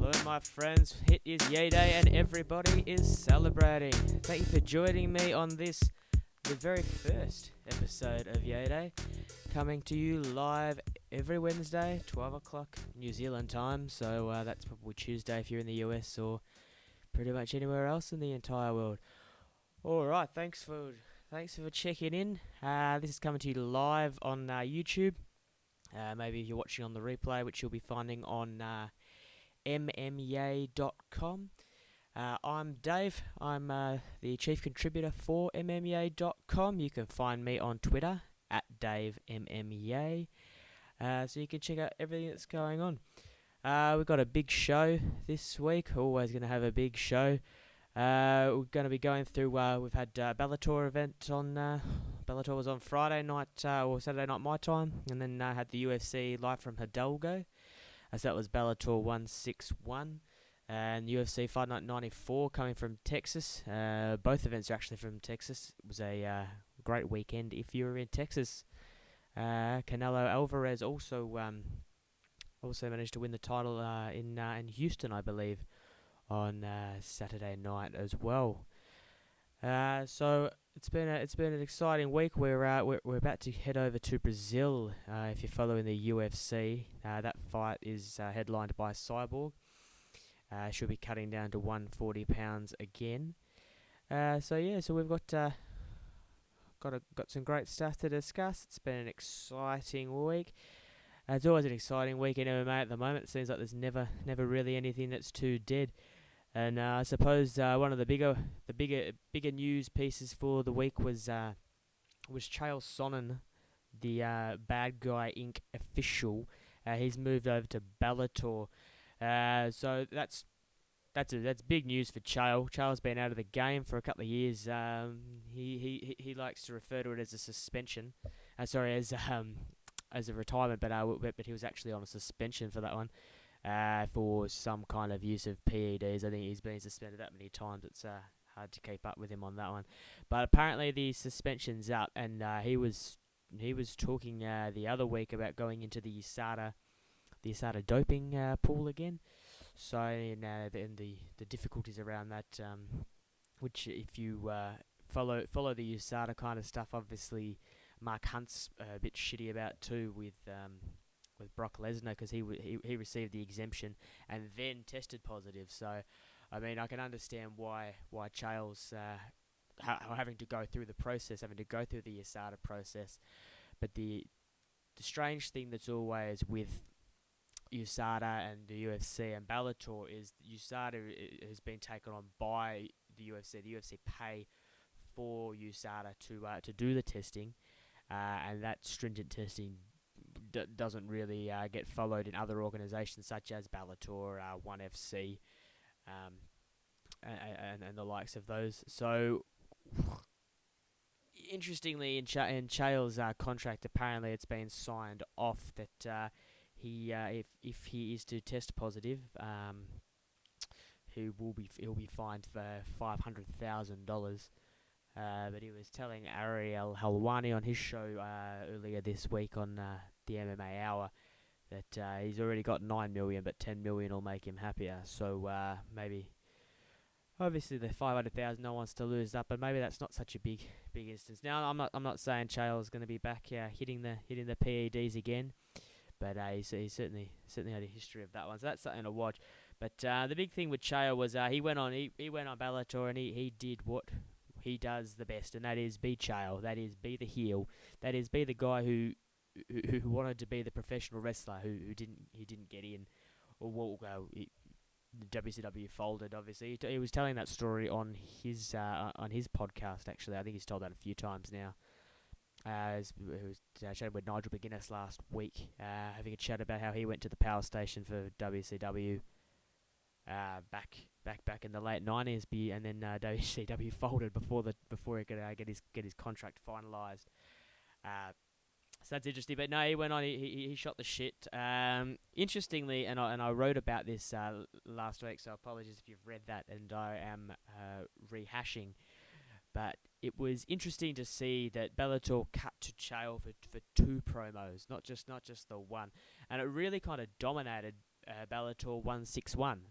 Hello my friends, it is Yay Day and everybody is celebrating. Thank you for joining me on the very first episode of Yay Day, coming to you live every Wednesday, 12 o'clock New Zealand time, so that's probably Tuesday if you're in the US or pretty much anywhere else in the entire world. Alright, thanks for checking in. This is coming to you live on YouTube. Maybe if you're watching on the replay, which you'll be finding on MMAJunkie.com. I'm Dave. I'm the chief contributor for MMAJunkie.com. You can find me on Twitter at DaveMMAJ. So you can check out everything that's going on. We've got a big show this week. Always going to have a big show. We're going to be going through. We've had Bellator event on. Bellator was on Friday night or Saturday night my time, and then had the UFC live from Hidalgo. So that was Bellator 161 and UFC Fight Night 94 coming from Texas. Both events are actually from Texas. It was a great weekend if you were in Texas. Canelo Alvarez also managed to win the title in Houston, I believe, on Saturday night as well. So it's been an exciting week. We're about to head over to Brazil. If you're following the UFC, that fight is headlined by Cyborg. She'll be cutting down to 140 pounds again. So we've got some great stuff to discuss. It's been an exciting week. It's always an exciting week in MMA at the moment. It seems like there's never really anything that's too dead. And I suppose one of the bigger news pieces for the week was Chael Sonnen, the Bad Guy Inc. official. He's moved over to Bellator. So that's big news for Chael. Chael's been out of the game for a couple of years. He likes to refer to it as a suspension. As a retirement, but he was actually on a suspension for that one. For some kind of use of PEDs. I think he's been suspended that many times, it's hard to keep up with him on that one. But apparently the suspension's up, and he was talking the other week about going into the USADA doping pool again. So and the difficulties around that, which if you follow the USADA kind of stuff, obviously Mark Hunt's a bit shitty about too with Brock Lesnar, because he received the exemption and then tested positive. So, I mean, I can understand why Chael's having to go through the process, having to go through the USADA process. But the strange thing that's always with USADA and the UFC and Bellator is USADA has been taken on by the UFC. The UFC pay for USADA to do the testing, and that stringent testing doesn't really get followed in other organisations such as Bellator, ONE FC, and the likes of those. So, interestingly, in Chael's contract, apparently it's been signed off that if he is to test positive, he'll be fined for $500,000. But he was telling Ariel Helwani on his show earlier this week on the MMA Hour that he's already got 9 million, but 10 million will make him happier. So maybe, obviously the 500,000 no one wants to lose that, but maybe that's not such a big instance. Now I'm not saying Chael's going to be back hitting the PEDs again, but he's certainly had a history of that one. So that's something to watch. But the big thing with Chael was he went on Bellator and he did what he does the best, and that is be Chael. That is be the heel. That is be the guy who wanted to be the professional wrestler who didn't get in, or WCW folded. Obviously, he was telling that story on his podcast. Actually, I think he's told that a few times now. He was chatting with Nigel McGuinness last week, having a chat about how he went to the power station for WCW back in the late 90s, and then WCW folded before he could get his contract finalised. So that's interesting. But no, he went on. He shot the shit. Interestingly, and I wrote about this last week. So apologies if you've read that, and I am rehashing. But it was interesting to see that Bellator cut to Chael for 2 promos, not just the one, and it really kind of dominated Bellator 161.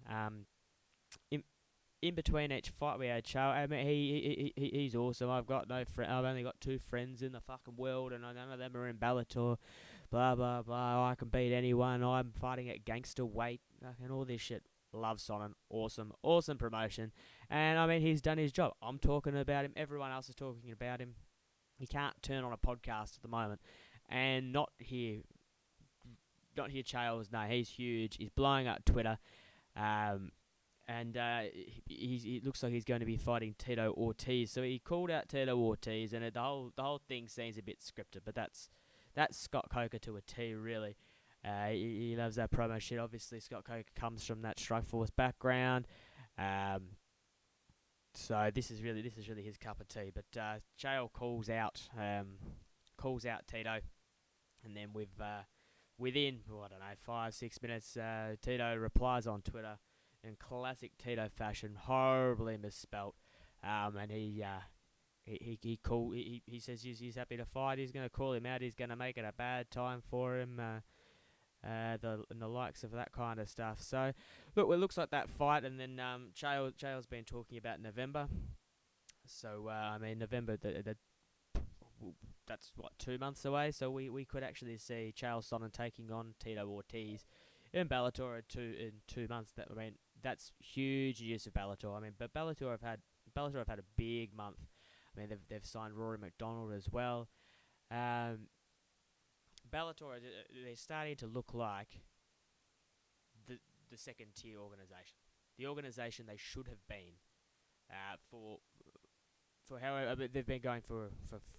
In in between each fight we had Chael. I mean, he's awesome. I've got no friend. I've only got 2 friends in the fucking world, and none of them are in Bellator. Blah blah blah. I can beat anyone. I'm fighting at gangster weight and all this shit. Love Sonnen. Awesome promotion. And I mean, he's done his job. I'm talking about him. Everyone else is talking about him. He can't turn on a podcast at the moment and not hear Chael's name. He's huge. He's blowing up Twitter. And he looks like he's going to be fighting Tito Ortiz. So he called out Tito Ortiz, and the whole thing seems a bit scripted. But that's Scott Coker to a T, really. He loves that promo shit. Obviously, Scott Coker comes from that Strikeforce background. So this is really his cup of tea. But Chael calls out Tito, and then within I don't know 5-6 minutes, Tito replies on Twitter in classic Tito fashion, horribly misspelt. And he says he's happy to fight. He's going to call him out. He's going to make it a bad time for him. And the likes of that kind of stuff. So, look, it looks like that fight, and then Chael's been talking about November. So, I mean, November, that's, 2 months away, so we could actually see Chael Sonnen taking on Tito Ortiz in Bellator in 2 months. I mean, that's huge news for Bellator. I mean, but Bellator have had a big month. I mean, they've signed Rory McDonald as well. Bellator, they're starting to look like the second tier organisation, the organisation they should have been for however they've been going for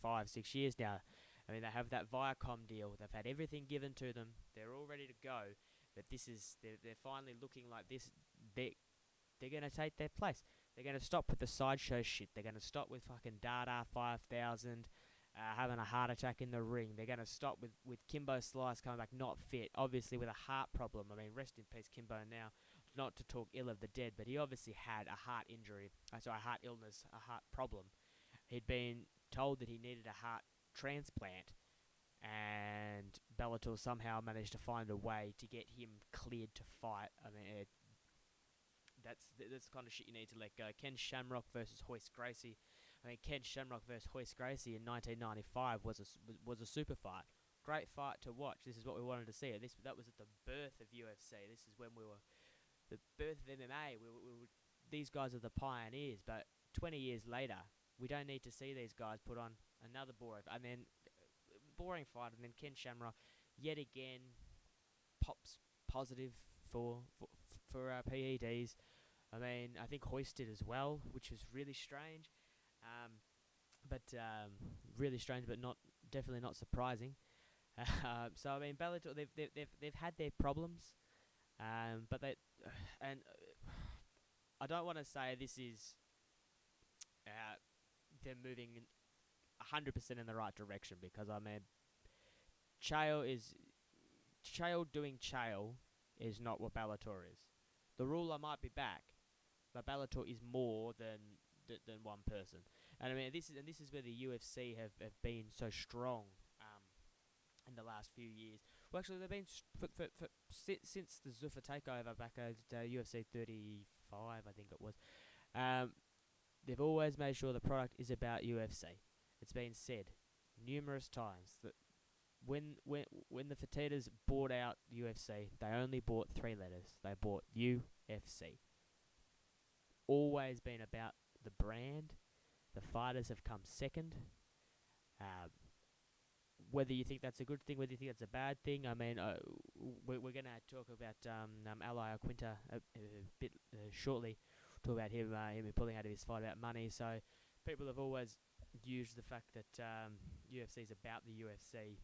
5-6 years now. I mean, they have that Viacom deal. They've had everything given to them. They're all ready to go. But they're finally looking like this. They're going to take their place. They're going to stop with the sideshow shit. They're going to stop with fucking Dada 5000 having a heart attack in the ring. They're going to stop with Kimbo Slice coming back not fit, obviously with a heart problem. I mean, rest in peace, Kimbo now. Not to talk ill of the dead, but he obviously had a heart injury. A heart illness, a heart problem. He'd been told that he needed a heart transplant, and Bellator somehow managed to find a way to get him cleared to fight. I mean, that's the kind of shit you need to let go. Ken Shamrock versus Hoist Gracie. I mean, Ken Shamrock versus Hoist Gracie in 1995 was a super fight. Great fight to watch. This is what we wanted to see. That was at the birth of UFC. This is when we were the birth of MMA. These guys are the pioneers. But 20 years later, we don't need to see these guys put on another boring fight, and then Ken Shamrock yet again pops positive for PEDs. I mean, I think Hoist did as well, which is really strange. Really strange, but definitely not surprising. So I mean, Bellator, they've had their problems, but I don't want to say this is they're moving 100% in the right direction, because I mean, Chael doing Chael is not what Bellator is. The ruler might be back, but Bellator is more than one person. And I mean, this is where the UFC have been so strong in the last few years. Well, actually, they've been since the Zuffa takeover back at UFC 35, I think it was. They've always made sure the product is about UFC. It's been said numerous times that when the Fertittas bought out UFC, they only bought 3 letters. They bought UFC. Always been about the brand. The fighters have come second. Whether you think that's a good thing, whether you think that's a bad thing, I mean, we're going to talk about Ali Aquinta a bit shortly. Talk about him pulling out of his fight about money. So people have always used the fact that UFC is about the UFC,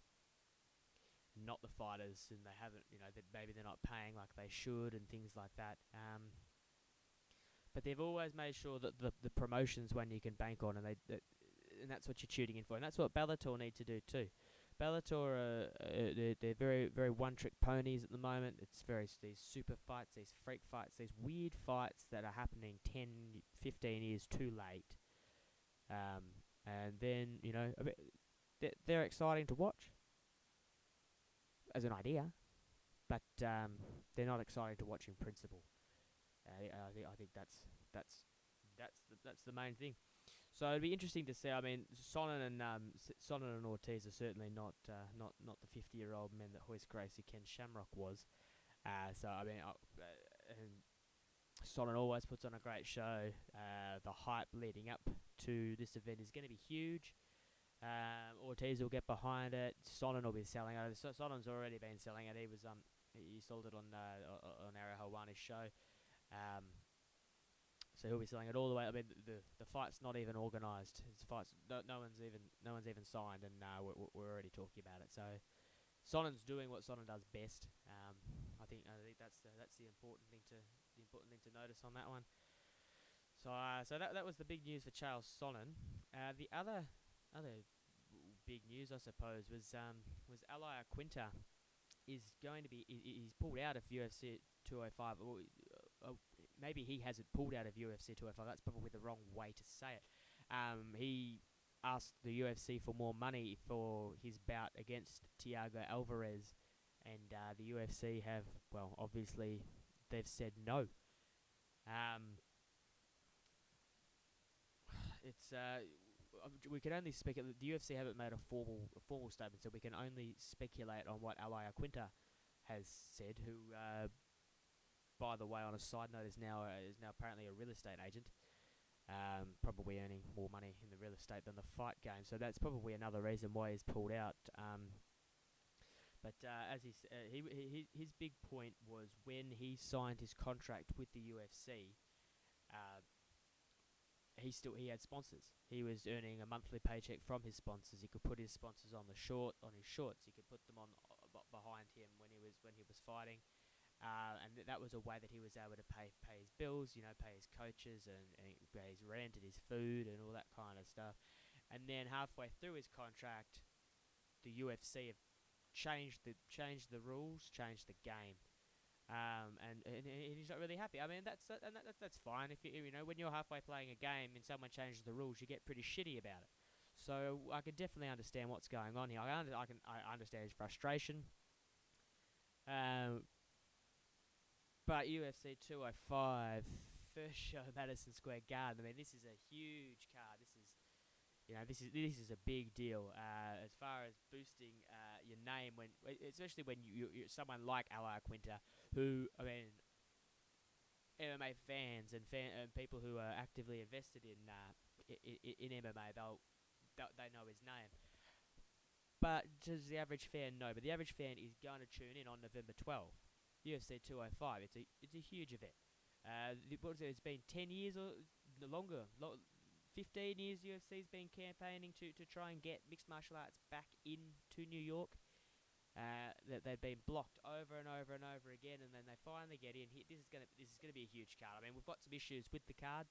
not the fighters, and they haven't, that maybe they're not paying like they should and things like that. But they've always made sure that the promotion's one you can bank on, and and that's what you're tuning in for, and that's what Bellator need to do too. Bellator, they're very, very one-trick ponies at the moment. It's these super fights, these freak fights, these weird fights that are happening 10, 15 years too late. And then, they're exciting to watch as an idea, but they're not exciting to watch in principle. I think that's the main thing. So it'd be interesting to see. I mean, Sonnen and Ortiz are certainly not the 50-year-old men that Hoist Gracie Ken Shamrock was. So I mean, and Sonnen always puts on a great show. The hype leading up to this event is going to be huge. Ortiz will get behind it. Sonnen will be selling it. Sonnen's already been selling it. He sold it on Ariel Helwani's show. So he'll be selling it all the way. I mean, the fight's not even organised. No one's even signed, and we're already talking about it. So Sonnen's doing what Sonnen does best. I think that's the important thing to notice on that one. So that was the big news for Chael Sonnen. The other big news, I suppose, was Ally Quinta is going to be. He's pulled out of UFC 205. Maybe he hasn't pulled out of UFC 205. That's probably the wrong way to say it. He asked the UFC for more money for his bout against Thiago Alvarez, and the UFC have, well, obviously, they've said no. It's we can only speculate. The UFC haven't made a formal statement, so we can only speculate on what Ally Quinta has said. Who, by the way, on a side note, is now apparently a real estate agent. Probably earning more money in the real estate than the fight game. So that's probably another reason why he's pulled out. But as his big point was when he signed his contract with the UFC. He had sponsors. He was earning a monthly paycheck from his sponsors. He could put his sponsors on his shorts. He could put them on behind him when he was fighting, and that was a way that he was able to pay his bills. Pay his coaches and pay his rent and his food and all that kind of stuff. And then halfway through his contract, the UFC have changed the rules, changed the game. And he's not really happy. I mean, that's fine. If when you're halfway playing a game and someone changes the rules, you get pretty shitty about it. So I can definitely understand what's going on here. I understand his frustration. But UFC 205, first show, Madison Square Garden. I mean, this is a huge card. This is a big deal as far as boosting your name especially when you're someone like Ally Quinta, who, I mean, MMA fans and people who are actively invested in MMA, they know his name. But does the average fan know? But the average fan is going to tune in on November 12th, UFC 205. It's a huge event. It's been 10 years or longer. 15 years UFC's been campaigning to try and get mixed martial arts back into New York. That they've been blocked over and over and over again, and then they finally get in. This is gonna be a huge card. I mean, we've got some issues with the card.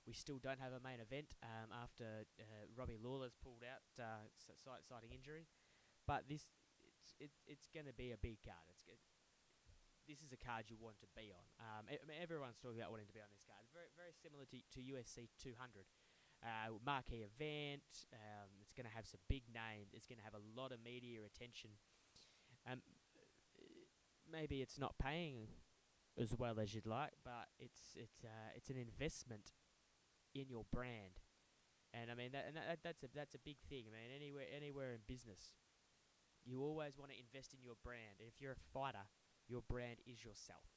We still don't have a main event after Robbie Lawler's pulled out, citing injury. But it's going to be a big card. This is a card you want to be on. I mean, everyone's talking about wanting to be on this card. Very, very similar to UFC 200. Marquee event. It's going to have some big names. It's going to have a lot of media attention. Maybe it's not paying as well as you'd like, but it's an investment in your brand. And I mean that's a big thing. I mean, anywhere in business, you always want to invest in your brand. And if you're a fighter, your brand is yourself.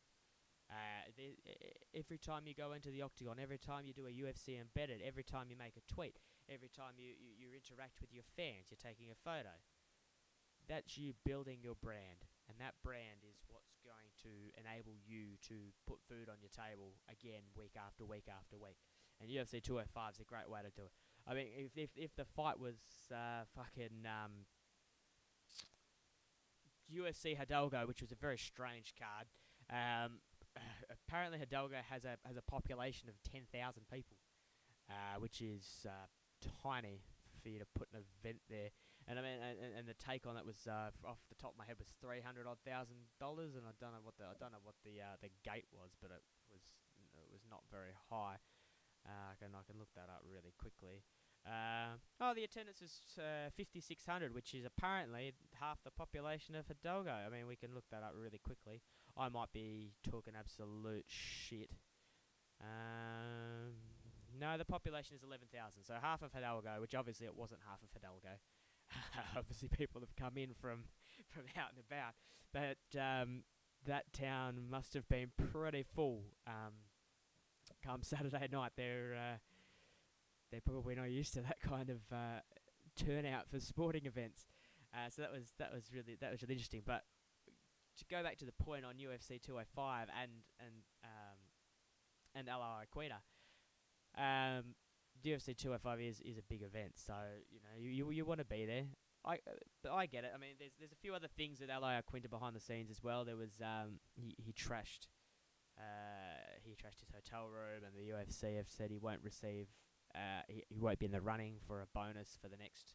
Every time you go into the octagon, every time you do a UFC embedded, every time you make a tweet, every time you interact with your fans, you're taking a photo, that's you building your brand. And that brand is what's going to enable you to put food on your table again week after week after week. And UFC 205 is a great way to do it. I mean, if the fight was fucking UFC Hidalgo, which was a very strange card. Apparently Hidalgo has a population of 10,000 people, which is tiny for you to put an event there. And I mean, and the take on it was off the top of my head was $300,000, and I don't know what the gate was, but it was not very high. I can look that up really quickly. The attendance is 5,600, which is apparently half the population of Hidalgo. I mean, we can look that up really quickly. I might be talking absolute shit. No, the population is 11,000, so half of Hidalgo, which obviously it wasn't half of Hidalgo. Obviously, people have come in from out and about, but that town must have been pretty full. Come Saturday night, they're probably not used to that kind of turnout for sporting events. So that was really interesting. But to go back to the point on UFC 205 and LA Aquita, UFC 205 is a big event, so you want to be there. I get it. I mean, there's a few other things with LA Quinta behind the scenes as well. There was he trashed his hotel room, and the UFC have said he won't receive he won't be in the running for a bonus for the next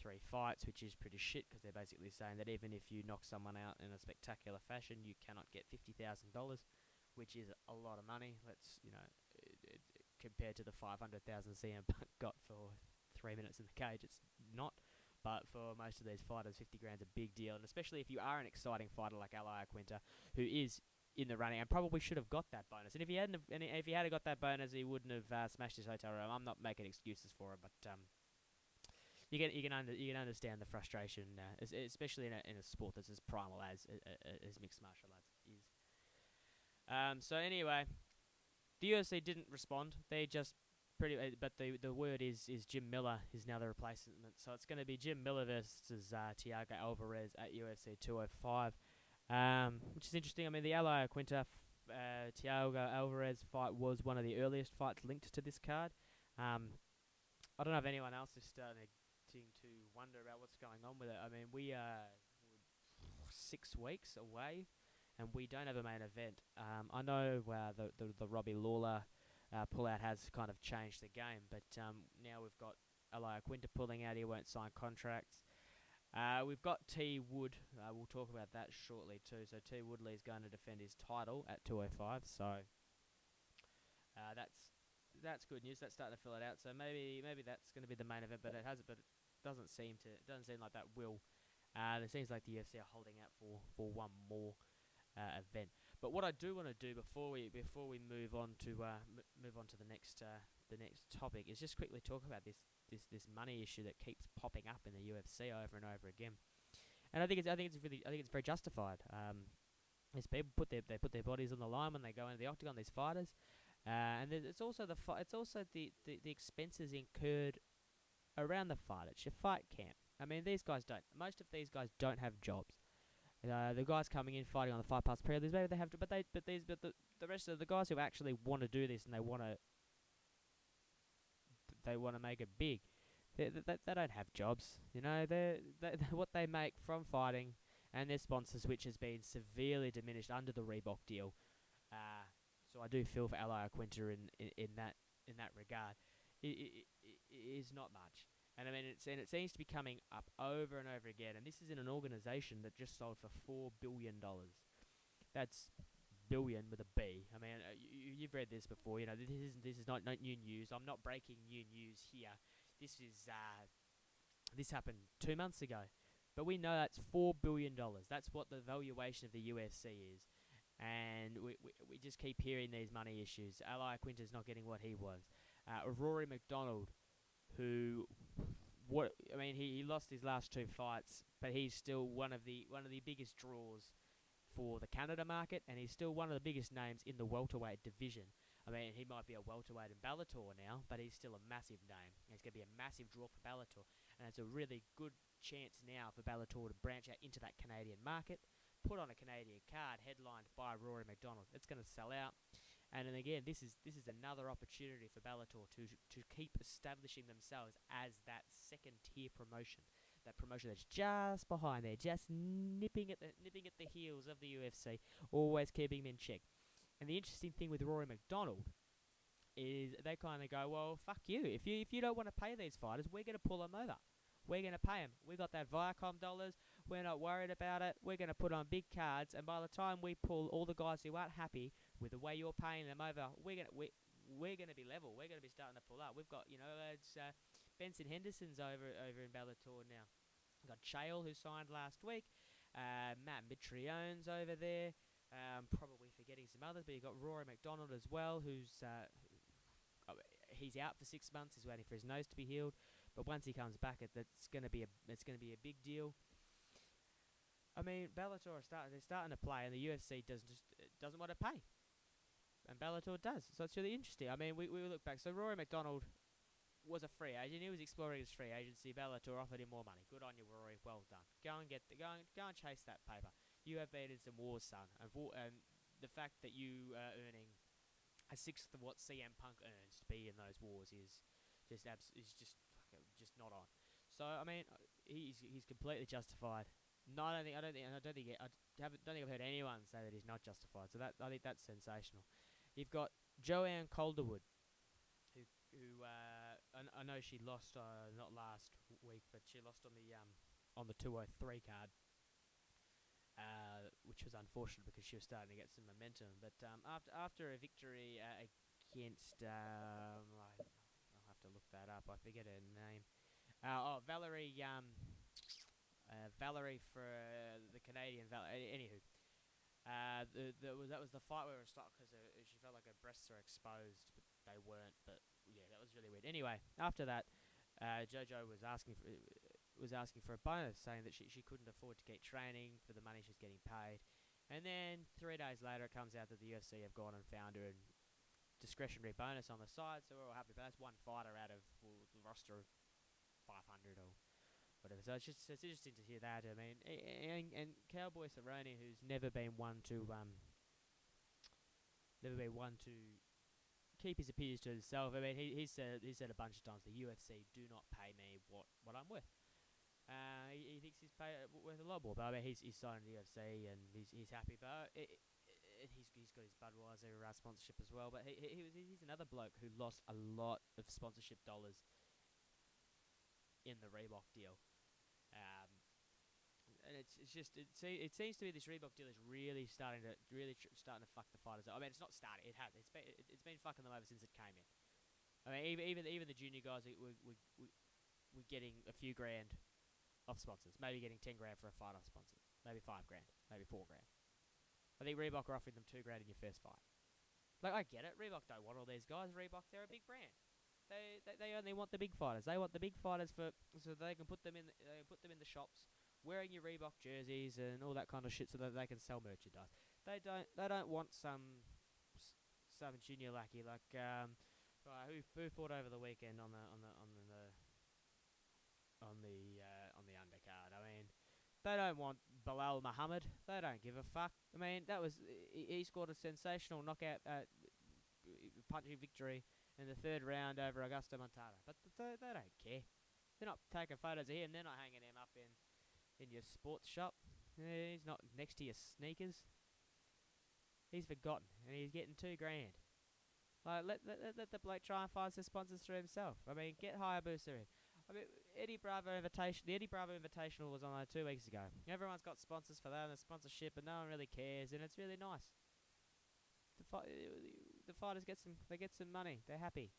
3 fights, which is pretty shit because they're basically saying that even if you knock someone out in a spectacular fashion, you cannot get $50,000, which is a lot of money. Compared to the 500,000 CM Punk got for 3 minutes in the cage, it's not. But for most of these fighters, 50 grand's a big deal, and especially if you are an exciting fighter like Ally Quinta, who is in the running and probably should have got that bonus. And if he hadn't, got that bonus, he wouldn't have smashed his hotel room. I'm not making excuses for him, but you can understand the frustration, especially in a sport that's as primal as mixed martial arts is. So anyway, the UFC didn't respond. They just but the word is Jim Miller is now the replacement. So it's going to be Jim Miller versus Thiago Alvarez at UFC 205, which is interesting. I mean, the Ally Quinta Thiago Alvarez fight was one of the earliest fights linked to this card. I don't know if anyone else is starting to wonder about what's going on with it. I mean, we are 6 weeks away, and we don't have a main event. I know the Robbie Lawler pullout has kind of changed the game, but now we've got Ally Quinta pulling out. He won't sign contracts. We've got T. Wood. We'll talk about that shortly too. So T. Woodley is going to defend his title at 205. So that's good news. That's starting to fill it out. So maybe that's going to be the main event, but it hasn't. But it doesn't seem like that will. It seems like the UFC are holding out for one more event. But what I do want to do before we move on to the next topic is just quickly talk about this money issue that keeps popping up in the UFC over and over again. And I think it's very justified. These people put their bodies on the line when they go into the octagon. These fighters, and it's also the expenses incurred around the fight. It's your fight camp. I mean, most of these guys don't have jobs. The guys coming in fighting on the Fight Pass prelims, maybe they have, but the rest of the guys who actually want to do this and they want to make it big, they don't have jobs. They what they make from fighting and their sponsors, which has been severely diminished under the Reebok deal. So I do feel for Ally Quinta in that regard. It is not much. And I mean, it seems to be coming up over and over again. And this is in an organization that just sold for $4 billion. That's billion with a B. I mean, you've read this before. This is not new news. I'm not breaking new news here. This happened 2 months ago, but we know that's $4 billion. That's what the valuation of the UFC is. And we just keep hearing these money issues. Ally Quinta's not getting what he wants. Rory McDonald, he lost his last 2 fights, but he's still one of the biggest draws for the Canada market, and he's still one of the biggest names in the welterweight division. I mean, he might be a welterweight in Bellator now, but he's still a massive name. He's going to be a massive draw for Bellator, and it's a really good chance now for Bellator to branch out into that Canadian market, put on a Canadian card headlined by Rory McDonald. It's going to sell out. And then again, this is another opportunity for Bellator to keep establishing themselves as that second tier promotion, that promotion that's just behind there, just nipping at the heels of the UFC, always keeping them in check. And the interesting thing with Rory McDonald is they kind of go, well, fuck you. If you don't want to pay these fighters, we're going to pull them over. We're going to pay them. We got that Viacom dollars. We're not worried about it. We're going to put on big cards, and by the time we pull all the guys who aren't happy with the way you're paying them over, we're going to be level. We're going to be starting to pull up. We've got, Benson Henderson's over in Bellator now. Got Chael, who signed last week. Matt Mitrione's over there. Probably forgetting some others, but you've got Rory McDonald as well, who's he's out for 6 months. He's waiting for his nose to be healed, but once he comes back, it's going to be a big deal. I mean, Bellator they're starting to play, and the UFC doesn't want to pay, and Bellator does. So it's really interesting. I mean, we look back. So Rory McDonald was a free agent. He was exploring his free agency. Bellator offered him more money. Good on you, Rory. Well done. Go and chase that paper. You have been in some wars, son, and the fact that you are earning a sixth of what CM Punk earns to be in those wars is just not on. So I mean, he's completely justified. No, I don't think I've heard anyone say that he's not justified. So I think that's sensational. You've got Joanne Calderwood, who I know she lost not last week, but she lost on the 203 card, which was unfortunate because she was starting to get some momentum. But after a victory against I'll have to look that up. I forget her name. Valerie Valerie for the Canadian Anywho, that was the fight where it stopped because she felt like her breasts were exposed, but they weren't. But yeah, that was really weird. Anyway, after that, JoJo was asking for a bonus, saying that she couldn't afford to get training for the money she's getting paid. And then 3 days later, it comes out that the UFC have gone and found her a discretionary bonus on the side, so we're all happy. But that's one fighter out of the roster of 500 or whatever. So it's interesting to hear that. I mean, and Cowboy Cerrone, who's never been one to keep his opinions to himself. I mean, he said a bunch of times, the UFC do not pay me what I'm worth. He thinks he's worth a lot more, but I mean, he's signed the UFC and he's happy. But he's got his Budweiser sponsorship as well. But he's another bloke who lost a lot of sponsorship dollars in the Reebok deal. And it seems to be this Reebok deal is really starting to fuck the fighters up. I mean, it's not starting. It has. It's been fucking them over since it came in. I mean, even the junior guys were getting a few grand off sponsors. Maybe getting 10 grand for a fight off sponsors. Maybe 5 grand. Maybe 4 grand. I think Reebok are offering them 2 grand in your first fight. Like, I get it. Reebok don't want all these guys. Reebok, they're a big brand. They only want the big fighters. They want the big fighters so they can put them in the shops, wearing your Reebok jerseys and all that kind of shit, so that they can sell merchandise. They don't want some junior lackey like who fought over the weekend on the undercard. I mean, they don't want Bilal Muhammad. They don't give a fuck. I mean, he scored a sensational knockout punching victory in the 3rd round over Augusto Montana. But they don't care. They're not taking photos of him. They're not hanging him up in your sports shop. He's not next to your sneakers. He's forgotten, and he's getting 2 grand. Like, let the bloke try and find some sponsors for himself. I mean, get Hayabusa in. I mean, the Eddie Bravo Invitational was on 2 weeks ago. Everyone's got sponsors for that and the sponsorship, and no one really cares, and it's really nice. The fighters get some money. They're happy.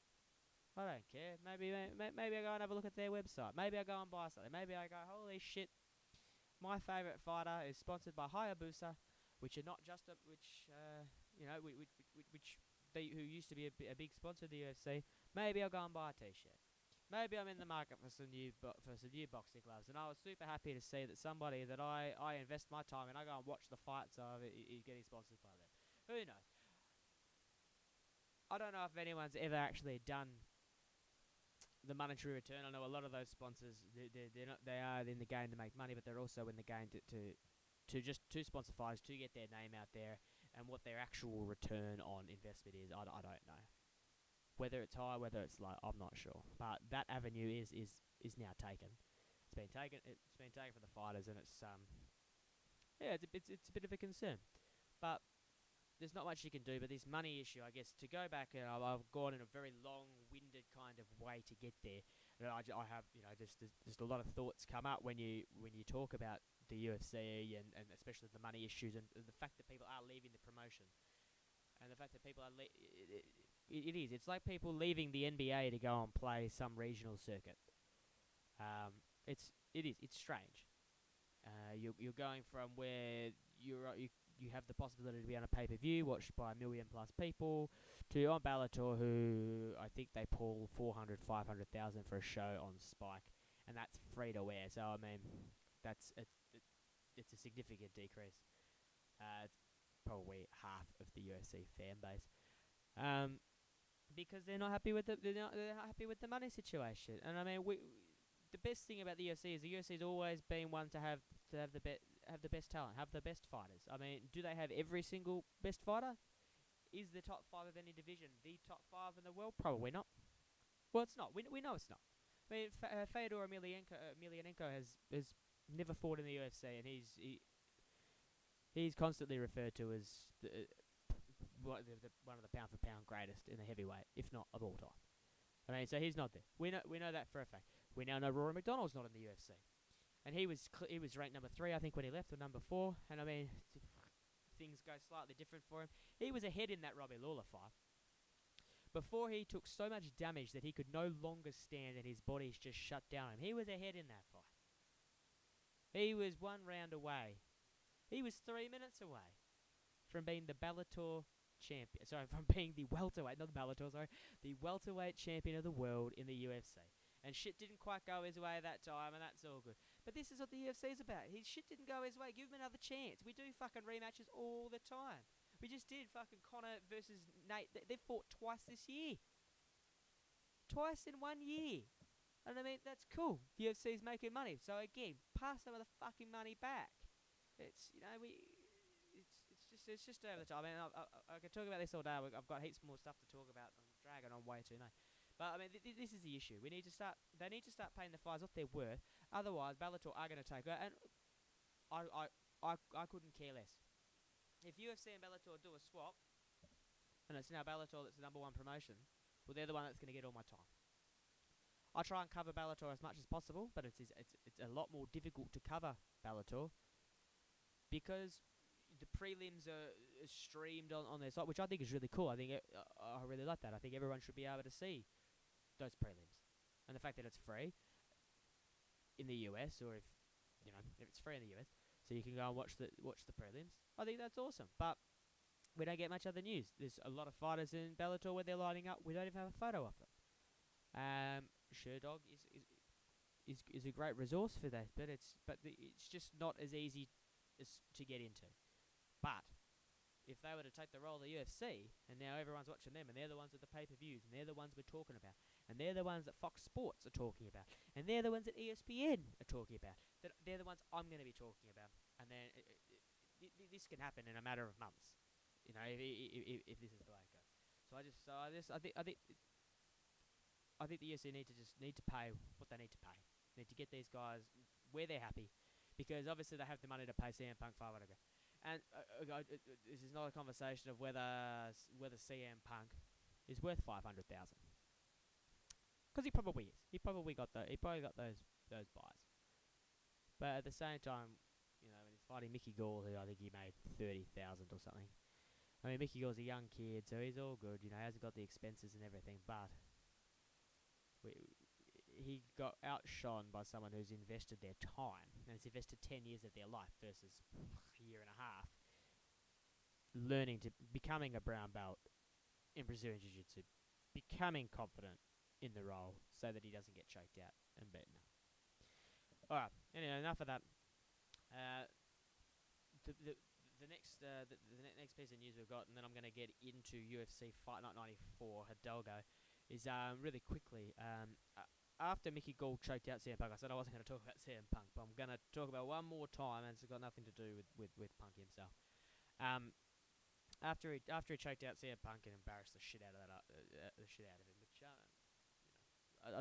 I don't care. Maybe I go and have a look at their website. Maybe I go and buy something. Maybe I go, holy shit, my favourite fighter is sponsored by Hayabusa, which are not just who used to be a big sponsor of the UFC. Maybe I'll go and buy a t-shirt. Maybe I'm in the market for some new boxing gloves, and I was super happy to see that somebody that I invest my time in, I go and watch the fights of, is getting sponsored by them. Who knows? I don't know if anyone's ever actually done the monetary return. I know a lot of those sponsors, they are in the game to make money, but they're also in the game to sponsor fighters, to get their name out there, and what their actual return on investment is, I don't know. Whether it's high, whether it's low, I'm not sure. But that avenue is now taken. It's been taken for the fighters, and it's it's a bit of a concern. But there's not much you can do. But this money issue, I guess, to go back, and I've gone in a very long-winded kind of way to get there. And I have, just a lot of thoughts come up when you talk about the UFC and especially the money issues and the fact that people are leaving the promotion. And the fact that people are it's like people leaving the NBA to go and play some regional circuit. It's strange. You're going from where you have the possibility to be on a pay-per-view watched by 1,000,000 plus people to on Bellator, who I think they pull 400, 500,000 for a show on Spike, and that's free to wear. So I mean, it's a significant decrease. It's probably half of the UFC fan base. Because they're not happy with they're not happy with the money situation. And I mean, the best thing about the UFC is the UFC's always been one to have the best talent, have the best fighters. I mean, do they have every single best fighter? Is the top 5 of any division the top 5 in the world? Probably not. Well, it's not. We know it's not. I mean, Fedor Emelianenko has never fought in the UFC, and he's constantly referred to as one of the pound for pound greatest in the heavyweight, if not of all time. I mean, so he's not there. We know that for a fact. We now know Rory McDonald's not in the UFC, and he was ranked number 3, I think, when he left, or number 4. And I mean, things go slightly different for him. He was ahead in that Robbie Lawler fight before he took so much damage that he could no longer stand, and his body's just shut down him. He was ahead in that fight. He was 1 round away. He was 3 minutes away from being the Bellator champion. Sorry, from being the welterweight, not the Bellator, sorry, the welterweight champion of the world in the UFC. And shit didn't quite go his way that time, and that's all good. But this is what the UFC is about. His shit didn't go his way. Give him another chance. We do fucking rematches all the time. We just did fucking Conor versus Nate. They've fought twice this year. Twice in 1 year. And I mean, that's cool. The UFC's making money. So again, pass some of the fucking money back. It's, you know, it's just over the top. I mean, I could talk about this all day. I've got heaps more stuff to talk about. I'm dragging on way too late. But I mean, this is the issue. They need to start paying the fighters what they're worth. Otherwise, Bellator are going to take her. And I couldn't care less. If UFC and Bellator do a swap, and it's now Bellator that's the number 1 promotion, well, they're the one that's going to get all my time. I try and cover Bellator as much as possible, but it's a lot more difficult to cover Bellator because the prelims are streamed on their site, which I think is really cool. I think I really like that. I think everyone should be able to see those prelims, and the fact that it's free in the US, or if it's free in the US, so you can go and watch the prelims. I think that's awesome. But we don't get much other news. There's a lot of fighters in Bellator where they're lining up. We don't even have a photo of them. Sherdog is a great resource for that, but it's just not as easy as to get into. But if they were to take the role of the UFC, and now everyone's watching them, and they're the ones with the pay-per-views, and they're the ones we're talking about, and they're the ones that Fox Sports are talking about, and they're the ones that ESPN are talking about, that they're the ones I'm going to be talking about, and then this can happen in a matter of months, you know, if this is the way it goes. I think the UFC need to pay what they need to pay. They need to get these guys where they're happy, because obviously they have the money to pay CM Punk $500. And this is not a conversation of whether CM Punk is worth 500,000, because he probably is. He probably got those buys. But at the same time, you know, when he's fighting Mickey Gall, who I think he made 30,000 or something. I mean, Mickey Gall's a young kid, so he's all good. You know, he hasn't got the expenses and everything, but he got outshone by someone who's invested their time, and has invested 10 years of their life versus a year and a half, becoming a brown belt in Brazilian Jiu-Jitsu, becoming confident in the role so that he doesn't get choked out and beaten up. Alright, anyway, enough of that. The next piece of news we've got, and then I'm going to get into UFC Fight Night 94 Hidalgo, is really quickly. After Mickey Gall choked out CM Punk, I said I wasn't going to talk about CM Punk, but I'm going to talk about one more time, and it's got nothing to do with Punk himself. After he choked out CM Punk and embarrassed the shit out of him, which I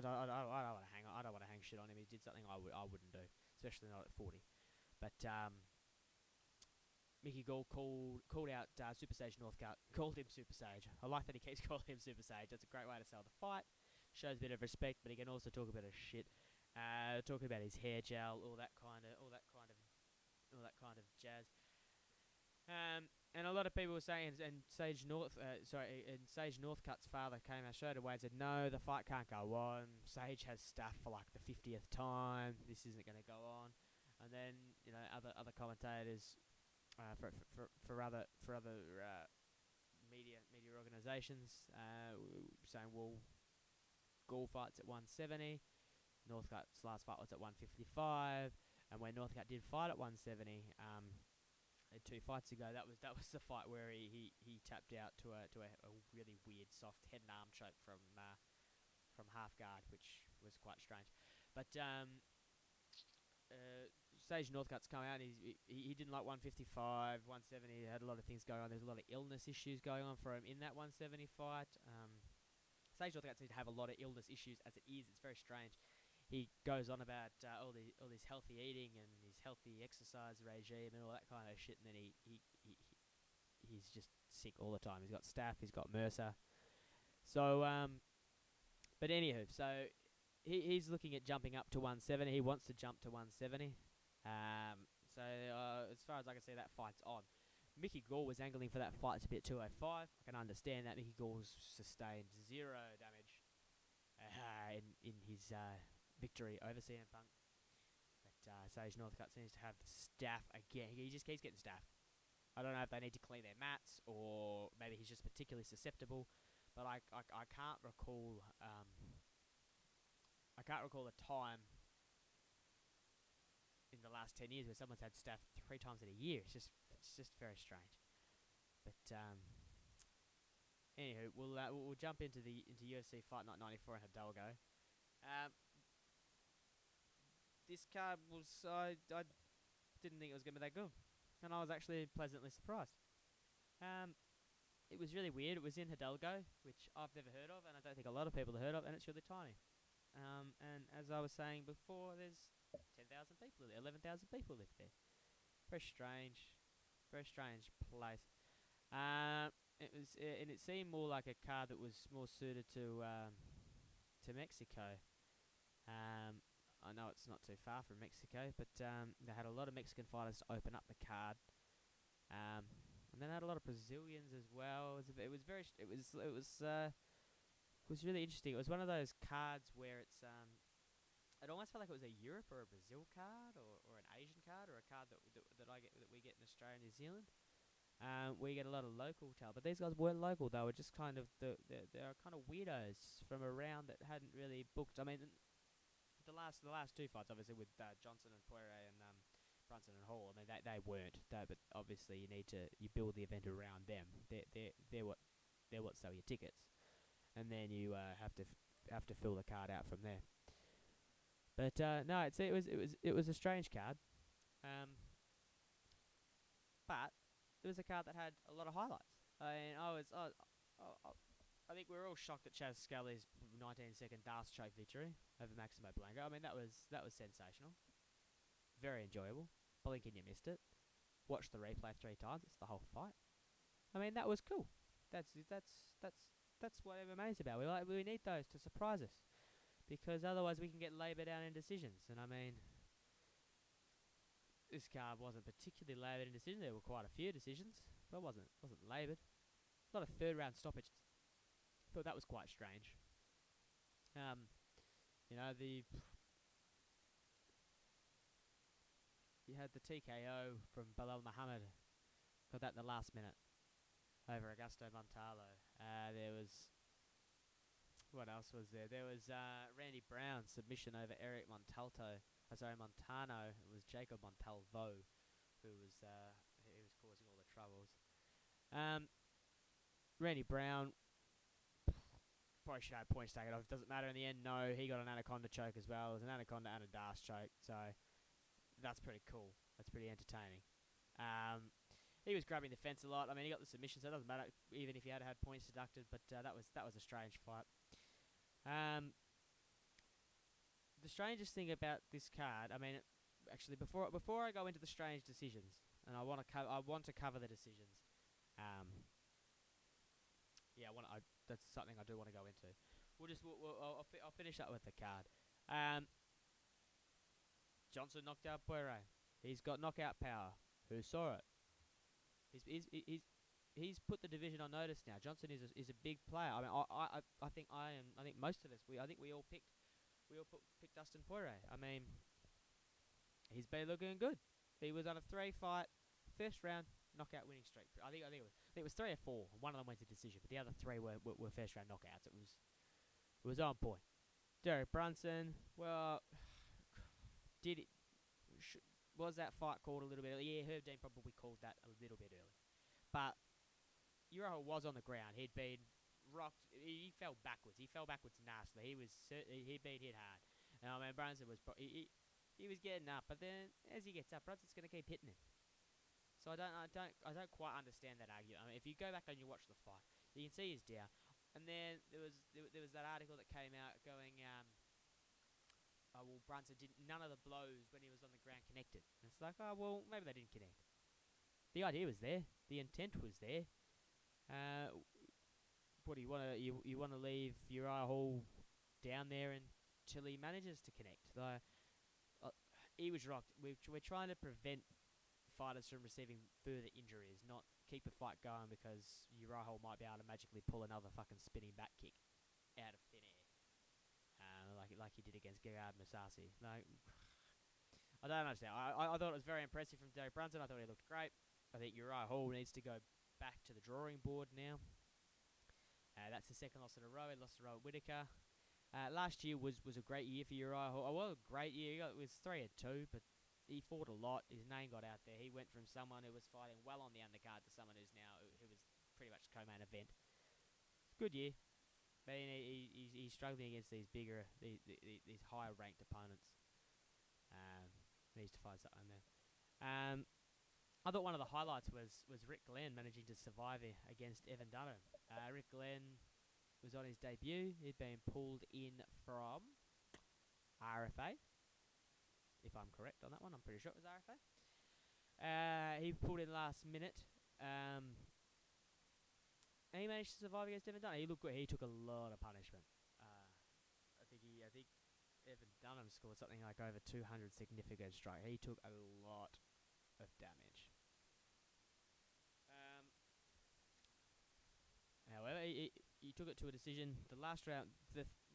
don't want to hang. I don't want to hang shit on him. He did something I wouldn't do, especially not at 40. But Mickey Gall called out Super Sage Northcutt, called him Super Sage. I like that he keeps calling him Super Sage. That's a great way to sell the fight. Shows a bit of respect, but he can also talk a bit of shit. Talking about his hair gel, all that kind of jazz. And a lot of people were saying, and Sage Northcutt's father came out straight away and said, no, the fight can't go on. Sage has staff for like the 50th time. This isn't going to go on. And then other commentators for other media organisations saying, well, Gall fights at 170. Northcutt's last fight was at 155, and when Northcutt did fight at 170, 2 fights ago, that was the fight where he tapped out to a really weird soft head and arm choke from half guard, which was quite strange. But Sage Northcutt's come out, and he didn't like 155, 170. He had a lot of things going on. There's a lot of illness issues going on for him in that 170 fight. Sage Northcutt seems to have a lot of illness issues as it is. It's very strange. He goes on about all this healthy eating and his healthy exercise regime and all that kind of shit, and then he's just sick all the time. He's got staph, he's got MRSA. So, but anywho, so he's looking at jumping up to 170. He wants to jump to 170. So as far as I can see, that fight's on. Mickey Gall was angling for that fight to be at 205. I can understand that. Mickey Gall's sustained 0 damage in his victory over CM Punk. But Sage Northcutt seems to have staph again. He just keeps getting staph. I don't know if they need to clean their mats or maybe he's just particularly susceptible. But I can't recall a time in the last 10 years where someone's had staph 3 times in a year. It's just very strange. But anywho, we'll jump into UFC Fight Night 94 in Hidalgo. This card was I didn't think it was gonna be that good, and I was actually pleasantly surprised. It was really weird. It was in Hidalgo, which I've never heard of, and I don't think a lot of people have heard of, and it's really tiny. And as I was saying before, there's 10,000 people there, 11,000 people live there. Very strange place. It seemed more like a card that was more suited to Mexico. I know it's not too far from Mexico, but they had a lot of Mexican fighters to open up the card. And then they had a lot of Brazilians as well. It was really interesting. It was one of those cards where it almost felt like it was a Europe or a Brazil card, or an Asian card, or a card that we get in Australia and New Zealand. We get a lot of local talent, but these guys weren't local. They were just kind of they're kind of weirdos from around that hadn't really booked. I mean, the last 2 fights, obviously with Johnson and Poirier and Brunson and Hall. I mean, they weren't. But obviously you build the event around them. They're what sell your tickets, and then you have to fill the card out from there. But no, it was a strange card. But it was a card that had a lot of highlights. I think we were all shocked at Chaz Scully's 19-second Darce choke victory over Maximo Blanco. I mean, that was sensational. Very enjoyable. Blink and you missed it. Watch the replay 3 times. It's the whole fight. I mean, that was cool. That's what MMA is about. We need those to surprise us, because otherwise we can get laboured down in decisions. And I mean, this card wasn't particularly laboured in decisions. There were quite a few decisions, but it wasn't laboured. A lot of 3rd round stoppages. Thought that was quite strange. You had the TKO from Bilal Muhammad. Got that in the last minute over Augusto Montalvo. There was... What else was there? There was Randy Brown's submission over Eric Montano. It was Jacob Montalvo who was causing all the troubles. Randy Brown probably should have points taken off. Doesn't matter in the end. No, he got an anaconda choke as well. It was an anaconda and a Darce choke. So that's pretty cool. That's pretty entertaining. He was grabbing the fence a lot. I mean, he got the submission, so it doesn't matter even if he had points deducted. But that was a strange fight. The strangest thing about this card, I mean, actually, before I go into the strange decisions, and I want to cover the decisions. That's something I do want to go into. I'll finish up with the card. Johnson knocked out Poirier. He's got knockout power. Who saw it? He's put the division on notice now. Johnson is a big player. I mean, I think I think most of us I think we all picked Dustin Poirier. I mean, he's been looking good. He was on a 3-fight first round knockout winning streak. I think it was 3 or 4. One of them went to decision, but the other 3 were first round knockouts. It was on point. Derek Brunson, well, did it? Was that fight called a little bit early? Yeah, Herb Dean probably called that a little bit early. But Uriah was on the ground. He'd been rocked. He fell backwards. He fell backwards nastily. He'd been hit hard. I mean, Brunson was he was getting up, but then as he gets up, Brunson's going to keep hitting him. So I don't quite understand that argument. I mean, if you go back and you watch the fight, you can see he's down. And then there was that article that came out going, oh, well, Brunson didn't. None of the blows when he was on the ground connected. And it's like, oh well, maybe they didn't connect. The idea was there. The intent was there. What do you want to you want to leave Uriah Hall down there until he manages to connect? He was rocked. We're trying to prevent fighters from receiving further injuries, not keep a fight going because Uriah Hall might be able to magically pull another fucking spinning back kick out of thin air, like he did against Gerard Mousasi. Like, I don't understand. I thought it was very impressive from Derek Brunson. I thought he looked great. I think Uriah Hall needs to go back to the drawing board now. That's the second loss in a row. He lost to Robert Whittaker. Last year was a great year for Uriah Hall. Well, a great year. It was 3-2, but he fought a lot. His name got out there. He went from someone who was fighting well on the undercard to someone who was pretty much co-main event. It's a good year. But he's struggling against these bigger, these higher ranked opponents. Needs to find something there. I thought one of the highlights was Rick Glenn managing to survive against Evan Dunham. Rick Glenn was on his debut. He'd been pulled in from RFA. If I'm correct on that one, I'm pretty sure it was RFA. He pulled in last minute. And he managed to survive against Evan Dunham. He looked good. He took a lot of punishment. I think Evan Dunham scored something like over 200 significant strikes. He took a lot of damage. However, he took it to a decision. The last round,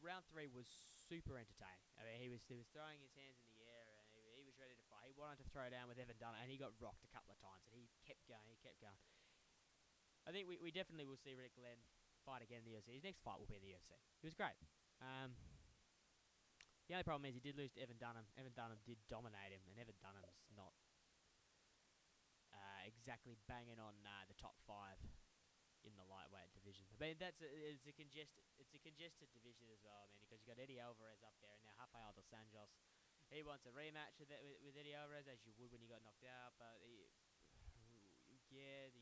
round 3 was super entertaining. I mean, he was throwing his hands in the air and he was ready to fight. He wanted to throw down with Evan Dunham and he got rocked a couple of times and he kept going. I think we definitely will see Rick Glenn fight again in the UFC. His next fight will be in the UFC. He was great. The only problem is he did lose to Evan Dunham. Evan Dunham did dominate him, and Evan Dunham's not exactly banging on the top 5 in the lightweight division. I mean, it's a congested division as well. I mean, because you got Eddie Alvarez up there, and now Rafael dos Anjos. He wants a rematch with Eddie Alvarez, as you would when you got knocked out. But you